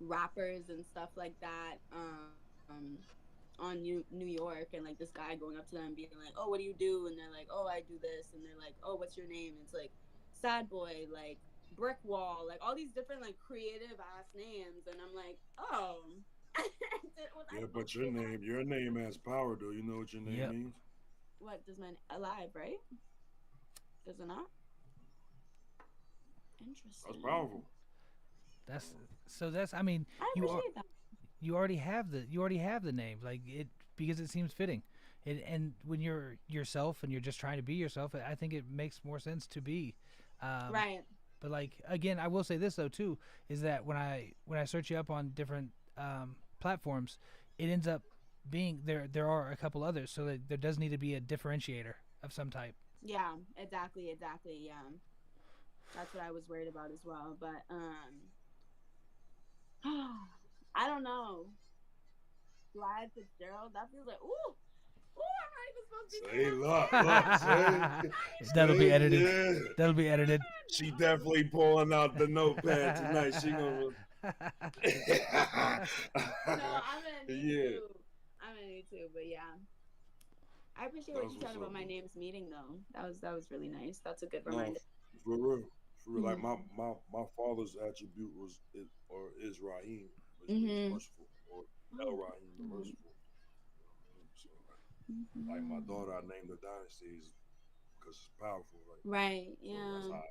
rappers and stuff like that on New York, and like this guy going up to them being like, "Oh, what do you do?" And they're like, "Oh, I do this," and they're like, "Oh, what's your name?" And it's like Sad Boy, like Brick Wall, like all these different like creative ass names, and I'm like, oh, was I Yeah, supposed but to do that? your name has power, though. You know what your name Yep. means? What does my alive, right? Does it not? That's Interesting. powerful. That's so. That's. I mean, I you are. appreciate that. You already have the name like it because it seems fitting. And when you're yourself and you're just trying to be yourself, I think it makes more sense to be. Um, Right. but like again, I will say this though too is that when I search you up on different platforms, it ends up being there are a couple others, so that there does need to be a differentiator of some type. Yeah. Exactly. Exactly. Yeah. That's what I was worried about as well. But I don't know. Do I add Fitzgerald? That feels like ooh. I'm not even supposed to be saying Say, that look, say, word. Not even That'll be say, supposed to edited. be yeah. saying That'll be edited. She that word. definitely pulling out the notepad tonight. She gonna. No, I'm gonna need Yeah, to. I'm gonna need to. But yeah, I appreciate what that's you what's said up, about my man. name's meeting though. That was really nice. That's a good No, reminder. for real, for real. Like Mhm. my father's attribute was or is Rahim, which means Mhm. merciful, or El Oh. Rahim, the Mhm. merciful. You know what I mean? So like my Mhm. daughter, I named the dynasties because it's powerful, right? Right. So that's Yeah. how.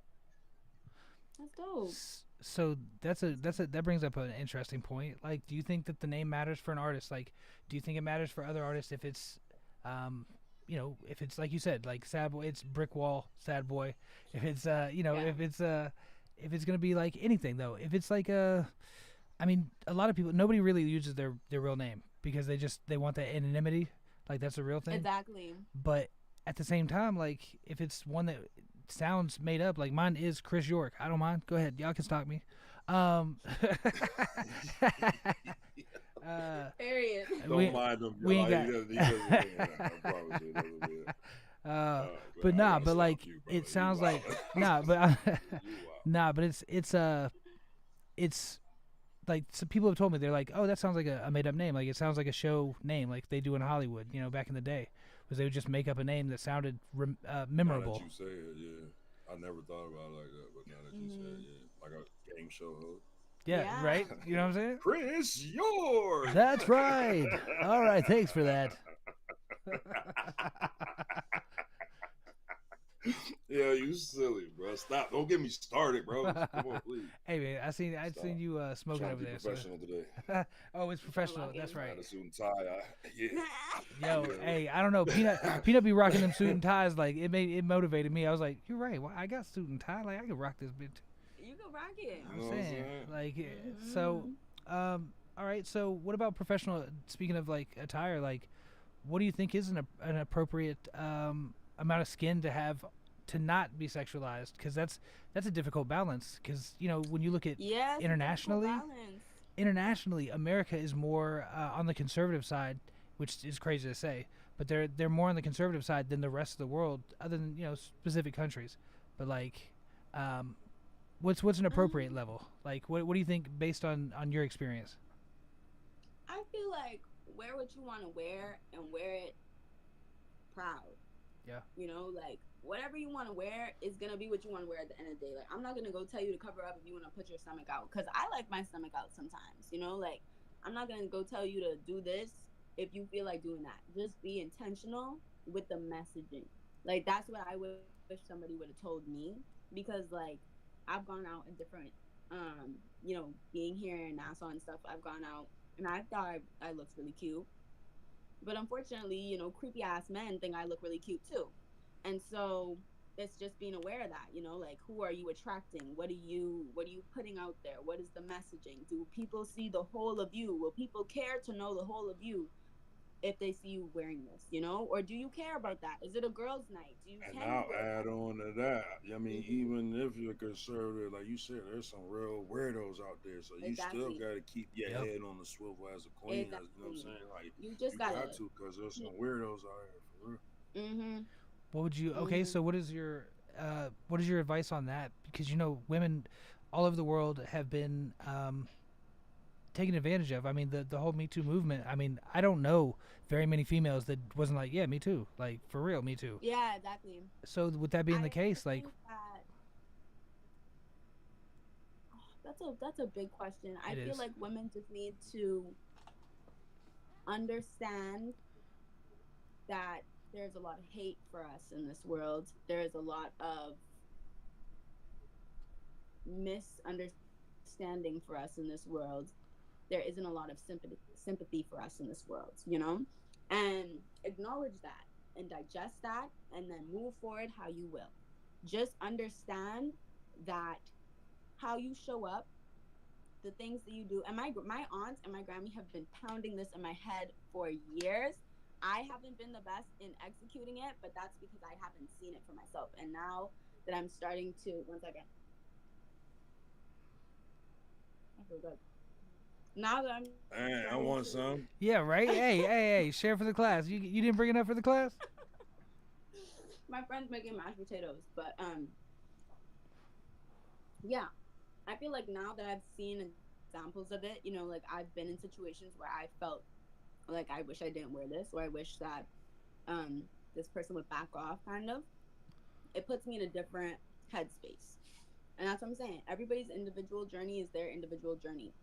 That's dope. So that brings up an interesting point. Like, do you think that the name matters for an artist? Like, do you think it matters for other artists if it's, um, if it's like you said, like Sad Boy, it's Brick Wall, Sad Boy. If it's, Yeah. if it's gonna be like anything though, if it's like I mean, a lot of people, nobody really uses their real name because they want that anonymity. Like that's a real thing. Exactly. But at the same time, like if it's one that sounds made up, like mine is Chris York. I don't mind. Go ahead, y'all can stalk me. Um, Period. Don't we mind him, we ain't y'all. got. He doesn't mean that. I promise you, he doesn't mean it. uh, Man, but I nah, gotta but stop like you, it brother. You sounds like wild. nah, but You wild. nah, but it's like some people have told me they're like, oh, that sounds like a made up name. Like it sounds like a show name, like they do in Hollywood. Back in the day, was they would just make up a name that sounded Now that memorable. you say it, yeah. I never thought about it like that, but now that you say it, Mhm. yeah. Like a game show host. Yeah, Yeah. right. You know what I'm saying? Chris York. That's right. All right, thanks for that. Yeah, you silly, bro. Stop. Don't get me started, bro. Come on, please. Hey man, I Stop. seen you I'm smoking trying to over be there. So, professional today. oh, it's I'm trying to professional. lock That's in. I right. had a suit and tie. Yeah. Yo, Yeah. hey, I don't know. Peanut be rocking them suit and ties. Like it motivated me. I was like, you're right. Well, I got suit and tie. Like I could rock this bitch. You can rock it. You I'm know what I'm saying, saying? like, so, Mhm. all right. So, what about professional? Speaking of like attire, like, what do you think is an appropriate amount of skin to have to not be sexualized? Because that's a difficult balance. Because when you look at Yes, it's a difficult internationally, balance. America is more on the conservative side, which is crazy to say, but they're more on the conservative side than the rest of the world, other than specific countries. But like, um, what's an appropriate Um, level? Like, what do you think based on your experience? I feel like wear what you want to wear and wear it proud. Yeah. Like whatever you want to wear is gonna be what you want to wear at the end of the day. Like I'm not gonna go tell you to cover up if you want to put your stomach out, because I like my stomach out sometimes. Like I'm not gonna go tell you to do this if you feel like doing that. Just be intentional with the messaging. Like that's what I wish somebody would have told me, because like I've gone out in different, being here in Nassau and stuff. I've gone out and I thought I looked really cute, but unfortunately, creepy ass men think I look really cute too. And so it's just being aware of that, like who are you attracting? What are you putting out there? What is the messaging? Do people see the whole of you? Will people care to know the whole of you if they see you wearing this? Or do you care about that? Is it a girls' night? And Can you I'll wear add that? on to that. I mean, Hmm. even if you're conservative, like you said, there's some real weirdos out there. So you still Exactly. got to keep your Yep. head on the swivel as a queen. As you know what I'm Exactly. saying? Like You just you got gotta. to, because there's some weirdos out here for real. Mm-hmm. What would you? Okay, Mm-hmm. so what is your advice on that? Because women all over the world have been taken advantage of. I mean, the whole Me Too movement. I mean, I don't know very many females that wasn't like, yeah, me too, like for real, me too. Yeah, exactly. So with that being the I case, like, think that that's a big question. I it feel is. like women just need to understand that there's a lot of hate for us in this world. There's a lot of misunderstanding for us in this world. There isn't a lot of sympathy for us in this world. And acknowledge that and digest that and then move forward how you will. Just understand that how you show up, the things that you do. And my aunts and my Grammy have been pounding this in my head for years. I haven't been the best in executing it, but that's because I haven't seen it for myself. And now that I'm starting to, one second, I feel good. Now that I'm starting And I to, want some. Yeah, right. Hey, hey, hey, share for the class. You didn't bring it up for the class. my friend's making mashed potatoes, but yeah, I feel like now that I've seen examples of it, like I've been in situations where I felt like I wish I didn't wear this, or I wish that um this person would back off, kind of. It puts me in a different headspace. And that's what I'm saying. Everybody's individual journey is their individual journey.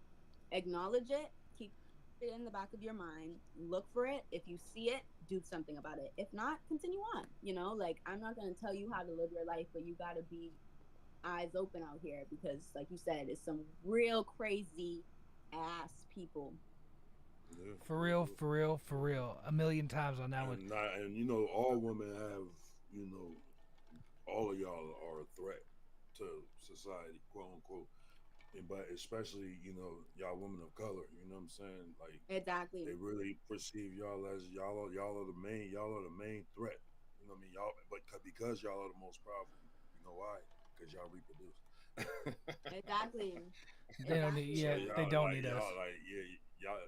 Acknowledge it, keep it in the back of your mind, look for it. If you see it, do something about it. If not, continue on. Like I'm not going to tell you how to live your life, but you got to be eyes open out here because, like you said, it's some real crazy ass people. Yeah, For for real, real. for real, for real. A million times on that one. And all women have, you know, all of y'all are a threat to society, quote unquote. But especially, y'all women of color, you know what I'm saying? Like Exactly. they really perceive y'all as y'all are the main threat. You know what I mean? Y'all, but because y'all are the most powerful, you know why? Because y'all reproduce. Exactly. They don't need. Exactly. So Yeah, they don't need us. y'all like yeah y'all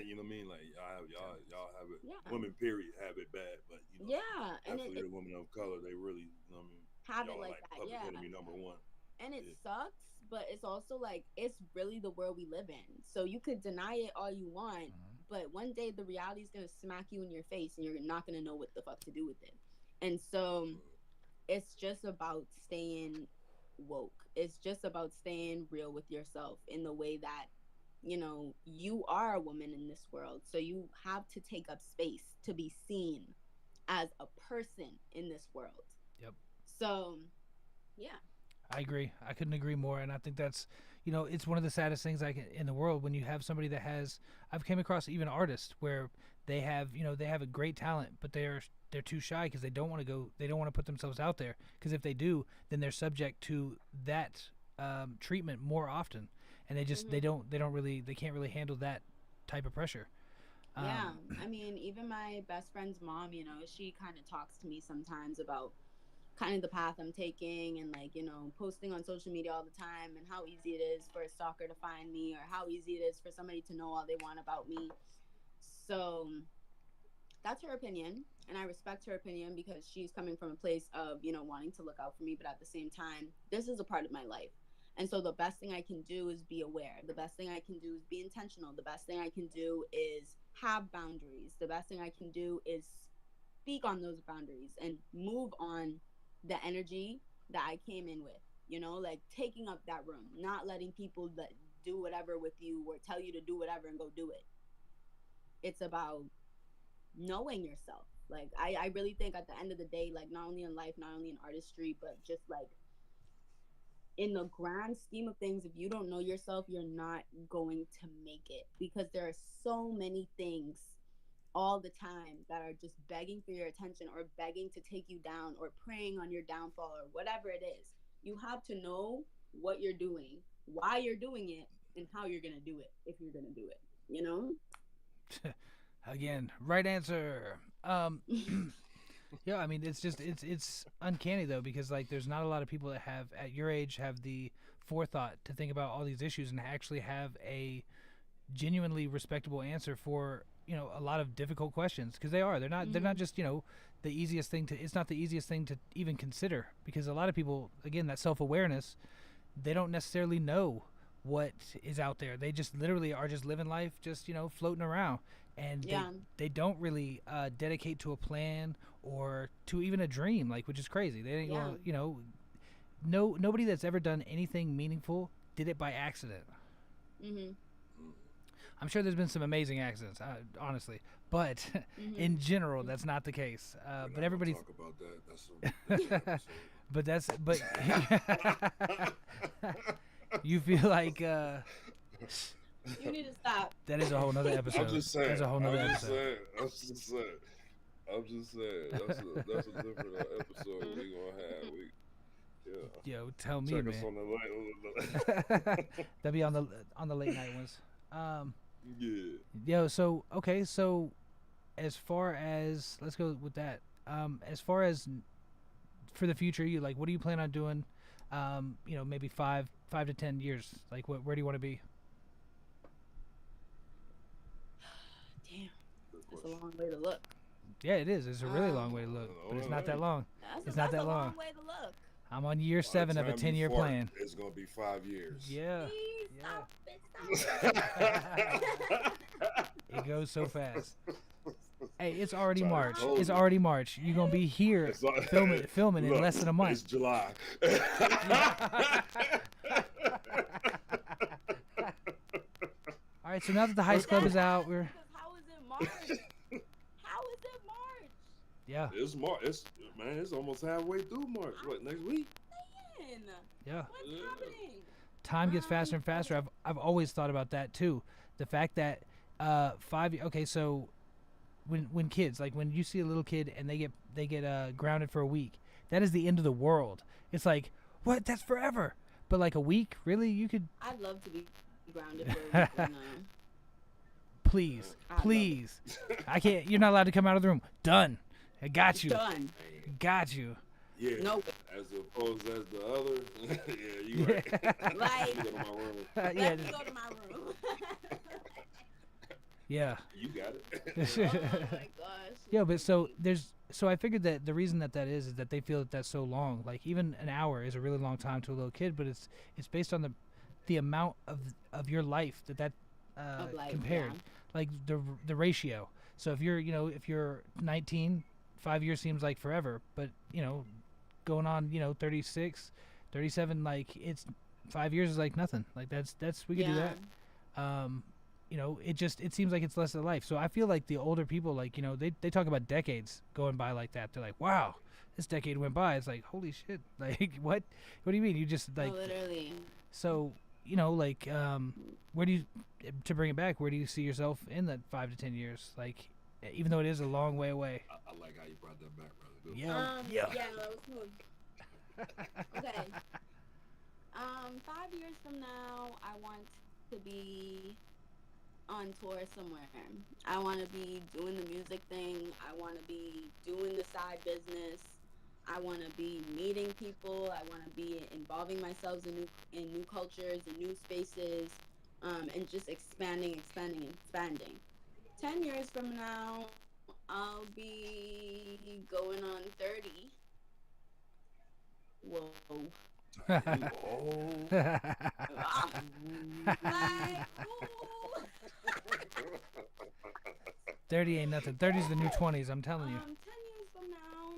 you know what I mean, like y'all have it, Yeah. women period have it bad, but Yeah. And definitely it the women of color, they really, you know what I mean, have it y'all are like like that. public Yeah. enemy number one. And it Yeah. sucks, but it's also like it's really the world we live in. So you could deny it all you want, but one day the reality is going to smack you in your face and you're not going to know what the fuck to do with it. And so it's just about staying woke. It's just about staying real with yourself in the way that you are a woman in this world. So you have to take up space to be seen as a person in this world. Yep. So, yeah. I agree. I couldn't agree more, and I think that's, it's one of the saddest things in the world when you have somebody that has. I've came across even artists where they have a great talent, but they're too shy because they don't want to go. They don't want to put themselves out there because if they do, then they're subject to that treatment more often, and Hmm. they can't really handle that type of pressure. Yeah, Um, I mean, even my best friend's mom, she kind of talks to me sometimes about kind of the path I'm taking and like, posting on social media all the time and how easy it is for a stalker to find me or how easy it is for somebody to know all they want about me. So that's her opinion. And I respect her opinion because she's coming from a place of, wanting to look out for me. But at the same time, this is a part of my life. And so the best thing I can do is be aware. The best thing I can do is be intentional. The best thing I can do is have boundaries. The best thing I can do is speak on those boundaries and move on the energy that I came in with, like taking up that room, not letting people that do whatever with you or tell you to do whatever and go do it. It's about knowing yourself. Like I really think at the end of the day, like not only in life, not only in artistry, but just like in the grand scheme of things, if you don't know yourself, you're not going to make it because there are so many things all the time that are just begging for your attention or begging to take you down or preying on your downfall or whatever it is. You have to know what you're doing, why you're doing it, and how you're going to do it if you're going to do it, you know? Again, right answer. Yeah, I mean, it's uncanny though, because like there's not a lot of people that have at your age have the forethought to think about all these issues and actually have a genuinely respectable answer for, a lot of difficult questions, because they're not just, the easiest thing to it's not the easiest thing to even consider, because a lot of people, again, that self-awareness, they don't necessarily know what is out there. They just literally are just living life, just floating around, and Yeah. they don't really dedicate to a plan or to even a dream, like, which is crazy. They ain't Yeah. gonna, no, nobody that's ever done anything meaningful did it by accident. Mm-hmm. I'm sure there's been some amazing accidents, honestly, but Mm-hmm. in general, that's not the case. We're But not everybody's, gonna talk about that. That's but that's, but you feel like You need to stop. that is a whole nother episode. I'm just saying. That's a whole I'm nother just episode. saying. I'm just saying. That's a different episode we gonna have. Yeah. Yo, tell me, Check man. us on the That'd be on the late night ones. Yeah. Yo, so okay, so as far as, let's go with that. As far as for the future, you like, what do you plan on doing? Maybe 5 to 10 years. Like, where do you want to be? Damn, Good that's a question. long way to look. Yeah, it is. It's a really long way to look, but it's not that long. It's not that a long. long way to look. I'm on year By the 7 of a time you 10-year fart, plan. It's gonna be 5 years. Yeah, Please yeah. stop it. It goes so fast. Hey, it's already Trying to March. told It's you. already March. You're gonna be here It's all- filming in Look, less than a month. It's July. All right, so now that the Heist Club is out, we're How is it March? How is it March? yeah, It's March. It's almost halfway through March. What, next week? Man, yeah. what's Yeah. happening? Time gets faster and faster. I've always thought about that too. The fact that okay, so when kids, like when you see a little kid and they get grounded for a week, that is the end of the world. It's like, what? That's forever. But like a week, really? You could I'd love to be grounded for a week. And, please, I love it. please. I can't. You're not allowed to come out of the room. Done. I got you. done. Got you. Yeah. No, As opposed as the other. Yeah, you right. like, Go to my room. yeah. let me go to my room. Yeah. You got it. Oh my gosh. Yeah, but so I figured that the reason that is that they feel that that's so long. Like even an hour is a really long time to a little kid, but it's based on the amount of your life that Of life, compared, yeah. like the ratio. So if you're 19, 5 years seems like forever, but going on 36, 37, like it's 5 years is like nothing. Like that's we could do Yeah. that. It seems like it's less of life. So I feel like the older people, like, they talk about decades going by like that. They're like, wow, this decade went by. It's like, holy shit. Like, what do you mean? You just like, No, literally. so, like, where do you, to bring it back, where do you see yourself in that 5 to 10 years? Like, even though it is a long way away. I like how you brought that back, brother. Good. Yeah. Yeah, no, that was smooth. Okay. 5 years from now, I want to be on tour somewhere. I want to be doing the music thing. I want to be doing the side business. I want to be meeting people. I want to be involving myself in new cultures and new spaces, and just expanding. 10 years from now, I'll be going on 30. Whoa. Oh. Like, ooh. 30 ain't nothing. 30's the new 20s, I'm telling you. 10 years from now,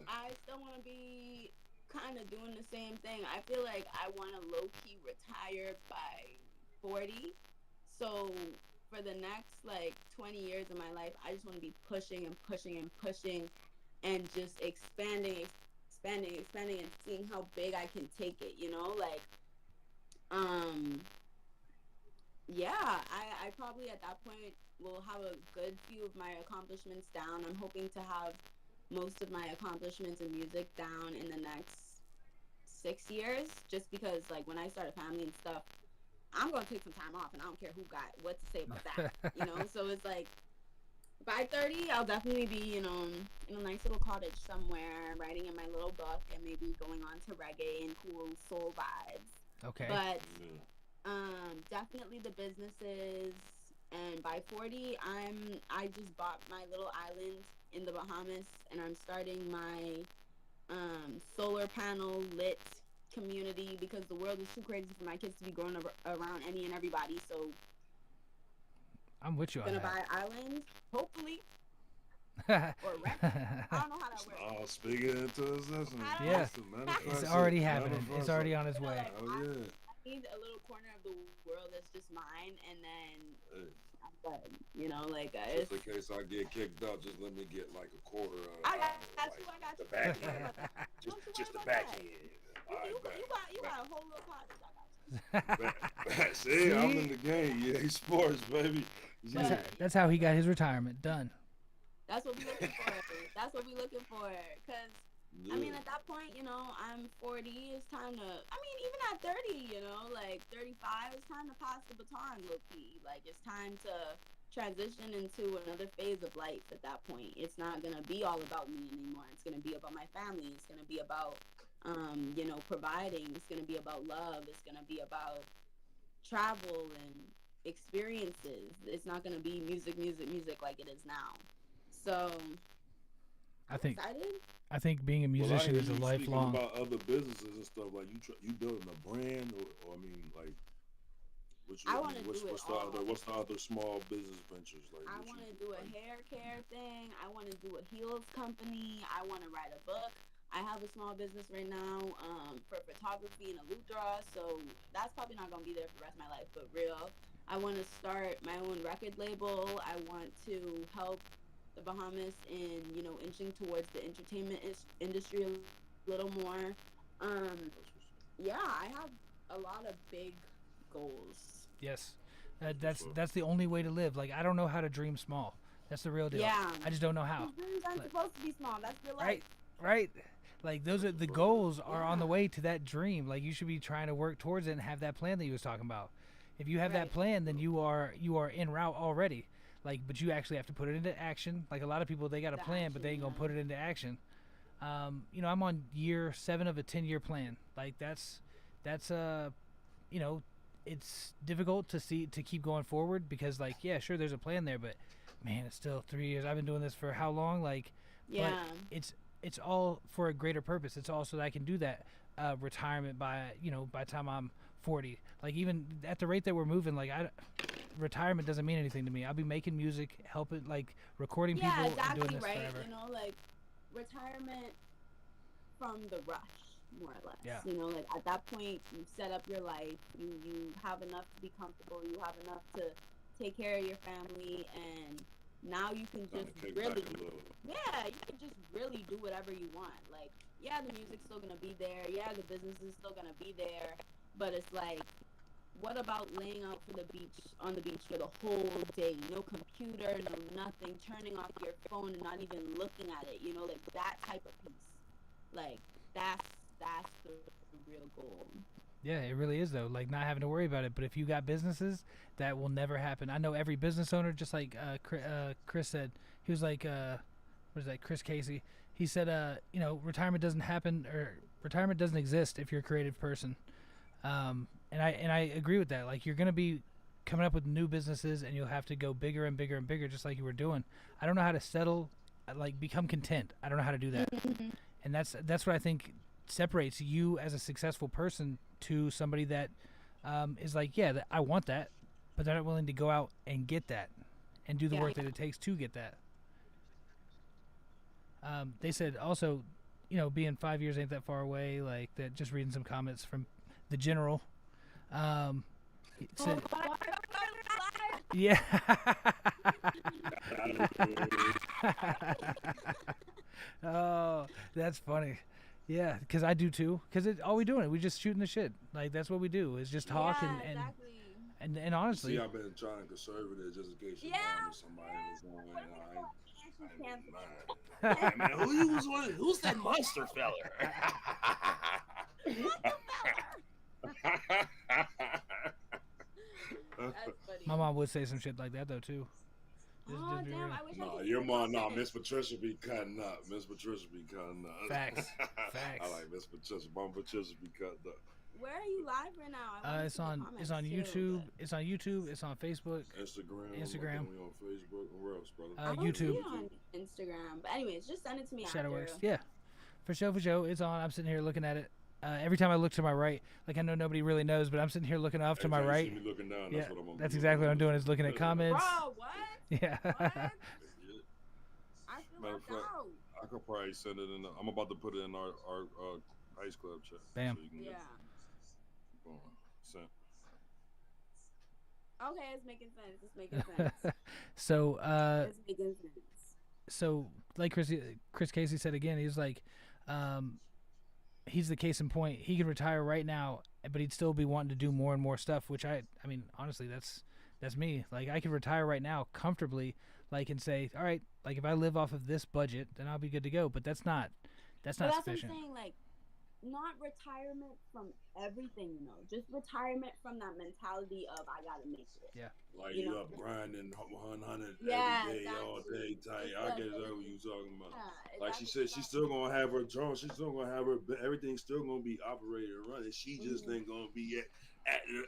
I still want to be kind of doing the same thing. I feel like I want to low-key retire by 40. So for the next, 20 years of my life, I just want to be pushing and pushing and pushing and just expanding and seeing how big I can take it, Yeah, I probably at that point will have a good few of my accomplishments down. I'm hoping to have most of my accomplishments in music down in the next 6 years, just because like when I start a family and stuff, I'm gonna take some time off, and I don't care who got what to say about that, you know. So it's like by 30, I'll definitely be, in a nice little cottage somewhere, writing in my little book, and maybe going on to reggae and cool soul vibes. Okay. But Yeah. definitely the businesses. And by 40, I just bought my little island in the Bahamas, and I'm starting my solar panel lit community because the world is too crazy for my kids to be growing around any and everybody. So I'm with you on gonna that. buy an island, hopefully, or rent. I don't know how that works. Oh, speaking into existence. Yeah. Listen, manifest It's it, already happening. It's manifest already it. on its way. Like, Oh yeah. I need a little corner of the world that's just mine, and then Hey, I'm good. Like just it's. in case I get kicked out, just let me get like a quarter of I got like, you. I got the you. back Don't worry end. about that. Don't you Just the worry back about that. end. You, All right, you, back, you back, got a whole little cottage. I got you. back. See, I'm in the game. Yeah, sports, baby. Yeah. That's how he got his retirement done. That's what we looking for. That's what we looking for. Cause I mean, at that point, I'm 40. It's time to. I mean, even at 30, like 35, it's time to pass the baton, low key. Like it's time to transition into another phase of life. At that point, it's not gonna be all about me anymore. It's gonna be about my family. It's gonna be about, providing. It's gonna be about love. It's gonna be about travel and experiences. It's not gonna be music, music, music like it is now. So I I'm think excited. I think being a musician hear is a you speaking lifelong. about other businesses and stuff. Like you building a brand, or I mean, like, I wanna do it all. what's the other small business ventures like? I what want to you- do a like, hair care thing. I want to do a heels company. I want to write a book. I have a small business right now for photography in Aludra, so that's probably not going to be there for the rest of my life, but real. I want to start my own record label. I want to help the Bahamas in, inching towards the entertainment industry a little more. Yeah, I have a lot of big goals. Yes, that's the only way to live. Like I don't know how to dream small. That's the real deal. Yeah. I just don't know how. These dreams aren't Like- supposed to be small. That's real life. Right, right. Like those are the goals are on the way to that dream. Like you should be trying to work towards it and have that plan that you was talking about. If you have that Right. plan, then you are en route already. Like, but you actually have to put it into action. Like a lot of people, they got a The plan, but they ain't action, gonna put it into action. I'm on year 7 of a 10-year plan. Like that's it's difficult to keep going forward because like yeah, sure, there's a plan there, but man, it's still 3 years. I've been doing this for how long? Like, Yeah. but it's all for a greater purpose. It's all so that I can do that retirement by the time I'm 40. Like even at the rate that we're moving, like retirement doesn't mean anything to me. I'll be making music, helping like recording Yeah, people, and exactly doing this right. forever. Like retirement from the rush, more or less. Yeah. Like at that point, you set up your life. You have enough to be comfortable. You have enough to take care of your family, and now you can Kinda just kick really, back a little. yeah, you can just really do whatever you want. Like, yeah, the music's still gonna be there. Yeah, the business is still gonna be there. But it's like, what about laying out on the beach for the whole day? No computer, no nothing, turning off your phone and not even looking at it. Like that type of peace. Like that's the real goal. Yeah, it really is though. Like not having to worry about it. But if you got businesses, that will never happen. I know every business owner, just like Chris said. He was like, what is that? Chris Casey. He said, retirement doesn't happen or retirement doesn't exist if you're a creative person. And I agree with that. Like you're gonna be coming up with new businesses, and you'll have to go bigger and bigger and bigger, just like you were doing. I don't know how to settle, like become content. I don't know how to do that. And that's what I think separates you as a successful person to somebody that is like, yeah, I want that, but they're not willing to go out and get that and do the work that it takes to get that. They said also, being 5 years ain't that far away. Like that. Just reading some comments from the general. It said, yeah. Oh, that's funny. Yeah, because I do too. Because all we doing it, we just shooting the shit. Like that's what we do is just talk Yeah, and exactly. And See, honestly, I've been trying to conserve it just in case you're Yeah, going to somebody man. that's going, What if they call me and she I ain't even canceled? lying. Like, man, who you was with? Who's that monster feller? What the feller? That's funny. my mom would say some shit like that though too. Oh Just be damn! real. I wish I Nah, could hear your the mom, nah, content. Miss Patricia be cutting up. Miss Patricia be cutting Facts. up. I Facts. like Miss Patricia. Mom Patricia be cutting up. Where are you live right now? I want to It's see the on comments too. YouTube. But It's on YouTube. It's on Facebook, Instagram. I Instagram, think we on Facebook. Where else, brother? I don't see YouTube, it on Instagram. But anyways, just send it to me ShadowX. after. Yeah, for show, for show. It's on. I'm sitting here looking at it. Every time I look to my right, like I know nobody really knows, but I'm sitting here looking off to Every my time you right. see me looking down, Yeah, that's what I'm gonna that's be exactly looking what I'm at. doing. Is looking at comments. Bro, what? Yeah. What? I feel Matter of left fact, out. I could probably send it in. I'm about to put it in our Ice Club chat. Bam. So you can Yeah. get sent. Okay, it's making sense. It's making sense. So, It's making sense. so like Chris Casey said again, he's like, um, he's the case in point. He could retire right now, but he'd still be wanting to do more and more stuff. Which I mean, honestly, that's me. Like I could retire right now comfortably, like and say, all right, like if I live off of this budget, then I'll be good to go. But that's not But that's sufficient. what I'm saying. Like, not retirement from everything, just retirement from that mentality of I gotta make it. Yeah. Like You you know? up grinding 100 Yeah, every day, all exactly. day, tight. It's I the get that what ability. you talking about. Yeah, Like she exactly. said, she's still gonna have her drone. She's still gonna have her. Everything's still gonna be operated and running. She just Mhm. ain't gonna be at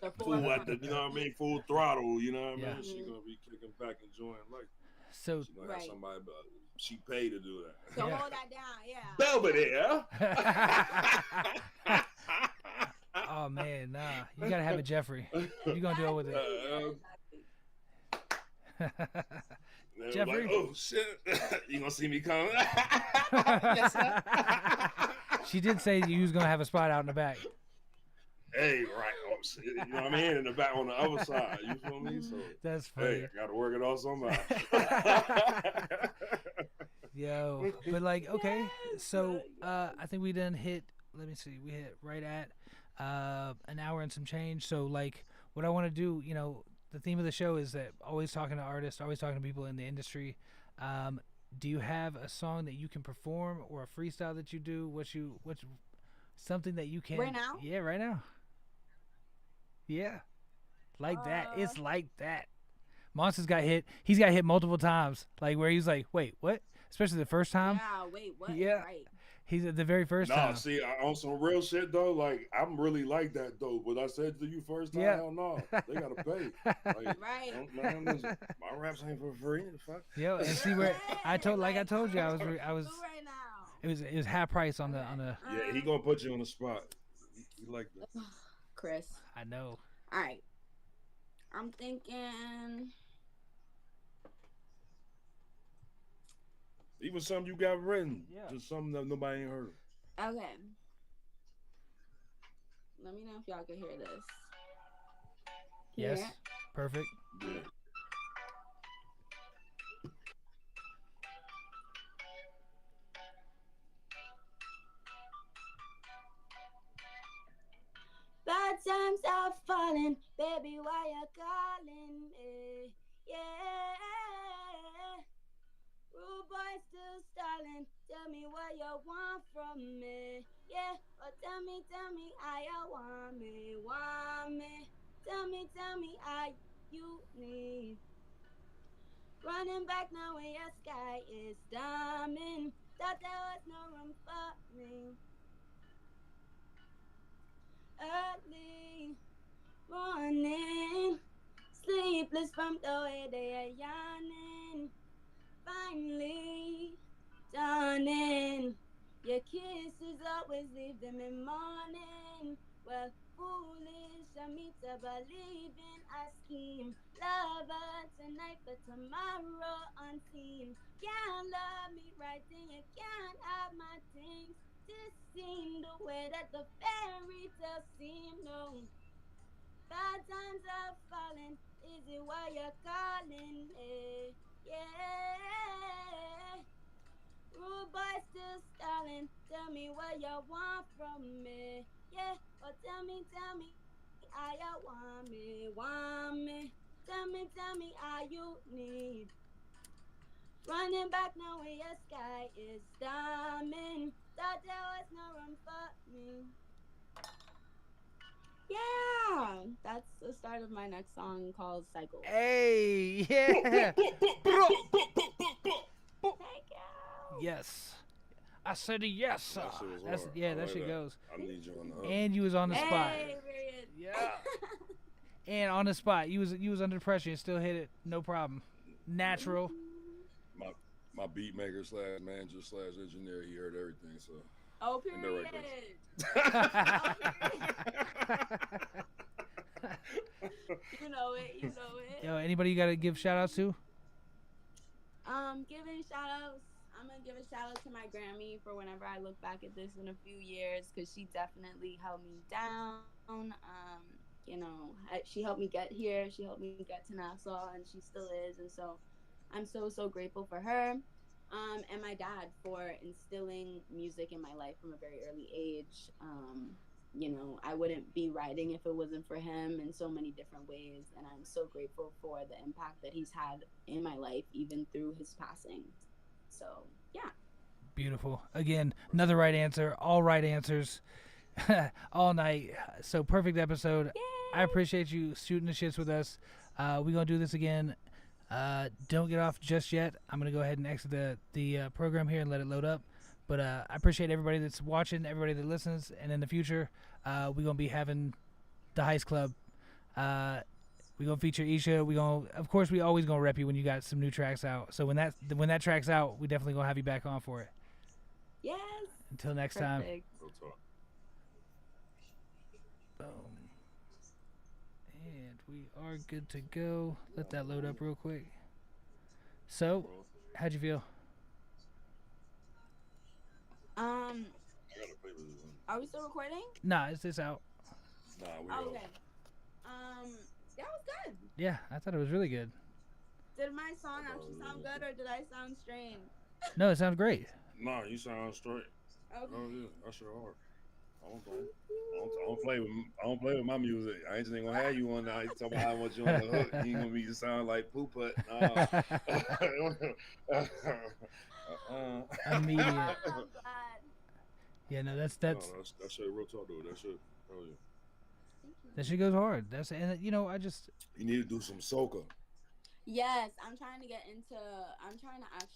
The full at the, forefront. you know what I mean, full throttle. You know what I Yeah. mean? She's Mhm. gonna be kicking back, enjoying life. So She's gonna have Right. somebody, she paid to do that. So Yeah. hold that down. Yeah. Belvedere. oh man, nah, you gotta have a Jeffrey. You gonna deal with it. Exactly. They Jeffrey? Like, oh shit, you gonna see me coming? Yes, sir. She did say you was gonna have a spot out in the back. Hey, right. Oh, shit, you know what I mean? In the back on the other side. You feel me? So, That's funny. hey, I got to work it on somebody. Yo, but like, okay, Yes, so yes. I think we done hit. Let me see, we hit right at an hour and some change. So like, what I want to do, the theme of the show is that always talking to artists, always talking to people in the industry. Do you have a song that you can perform or a freestyle that you do? What's something that you can? Right now? Yeah, right now. Yeah, like that. Uh, It's like that. Monster's got hit. He's got hit multiple times. Like where he's like, wait, what? Especially the first time. Yeah. Wait. What? Yeah. Right. He's at the very first Nah, time. see, on some real shit though, like I'm really like that though. What I said to you first time, Yeah. hell no, they gotta pay. Like, Right. man, listen, my raps ain't for free. Fuck. Yo, and see where I told I told you I was Right now. it was half price on the Yeah, he gonna put you on the spot. He like that. Chris. I know. All right. I'm thinking. Even something you got written, Yeah. just something that nobody ain't heard. Okay. Let me know if y'all can hear this. Can you Yes. hear it? Perfect. Yeah. Bad times are falling, baby. Why you calling me? Yeah. Rude boy still stalling. Tell me what you want from me. Yeah, but tell me how you want me. Tell me how you need. Running back now when your sky is diamond. Thought there was no room for me. Early morning, sleepless from the way they are yawning. Finally dawning, your kisses always leave them in mourning. Well, foolish of me to believe in a scheme. Lover tonight, but tomorrow unseen. Can't love me right, then you can't have my things. This seem the way that the fairy tale seem. No, bad times are falling. Is it why you're calling me? Yeah. Rude boy still stalling. Tell me what you want from me. Yeah, or tell me I want me. Tell me, are you need? Running back now where your sky is diamond. Thought there was no room for me. Yeah, that's the start of my next song called Cycle. Hey, yeah. Bro. Thank you. Yes. I said yes. That shit was That's hard. yeah, I that like shit that. goes. I need you on the hook. And you was on the spot. Hey, period. Yeah. And on the spot, you was under pressure and still hit it, no problem. Natural. My beat maker slash manager slash engineer, he heard everything. So Oh, and period. You know it. You know it. Yo, anybody you gotta give shout outs to? Giving shout outs. I'm gonna give a shout out to my Grammy for whenever I look back at this in a few years, because she definitely held me down. You know, she helped me get here. She helped me get to Nassau, and she still is. And so, I'm so grateful for her. And my dad for instilling music in my life from a very early age. You know, I wouldn't be writing if it wasn't for him in so many different ways. And I'm so grateful for the impact that he's had in my life, even through his passing. So, yeah. Beautiful. Again, another right answer. All right answers. All night. So perfect episode. Yay! I appreciate you shooting the shits with us. We're gonna do this again. Don't get off just yet. I'm gonna go ahead and exit the program here and let it load up. But I appreciate everybody that's watching, everybody that listens, and in the future, we're gonna be having the Heist Club. We're gonna feature Iesha. Of course, we always gonna rep you when you got some new tracks out. So when that track's out, we definitely gonna have you back on for it. Yes. Until next time. Perfect. Real talk. Boom. And we are good to go. Let that load up real quick. So, how'd you feel? I gotta play with this one. Are we still recording? Nah, it's out. Nah, we Oh, go. okay. That was good. Yeah, I thought it was really good. Did my song actually sound good, or did I sound strange? No, it sounds great. Nah, you sound straight. Okay. Oh yeah, that's your heart. I don't play with my music. I ain't just gonna have you on now. You talking about how much you on the hook. You ain't gonna be to sound like poo putt. Immediate. I'm glad. Yeah, no, that's That shit real talk though. That shit. Hell yeah. Thank you. that shit goes hard. And you know, I just You need to do some soca. Yes, I'm trying to actually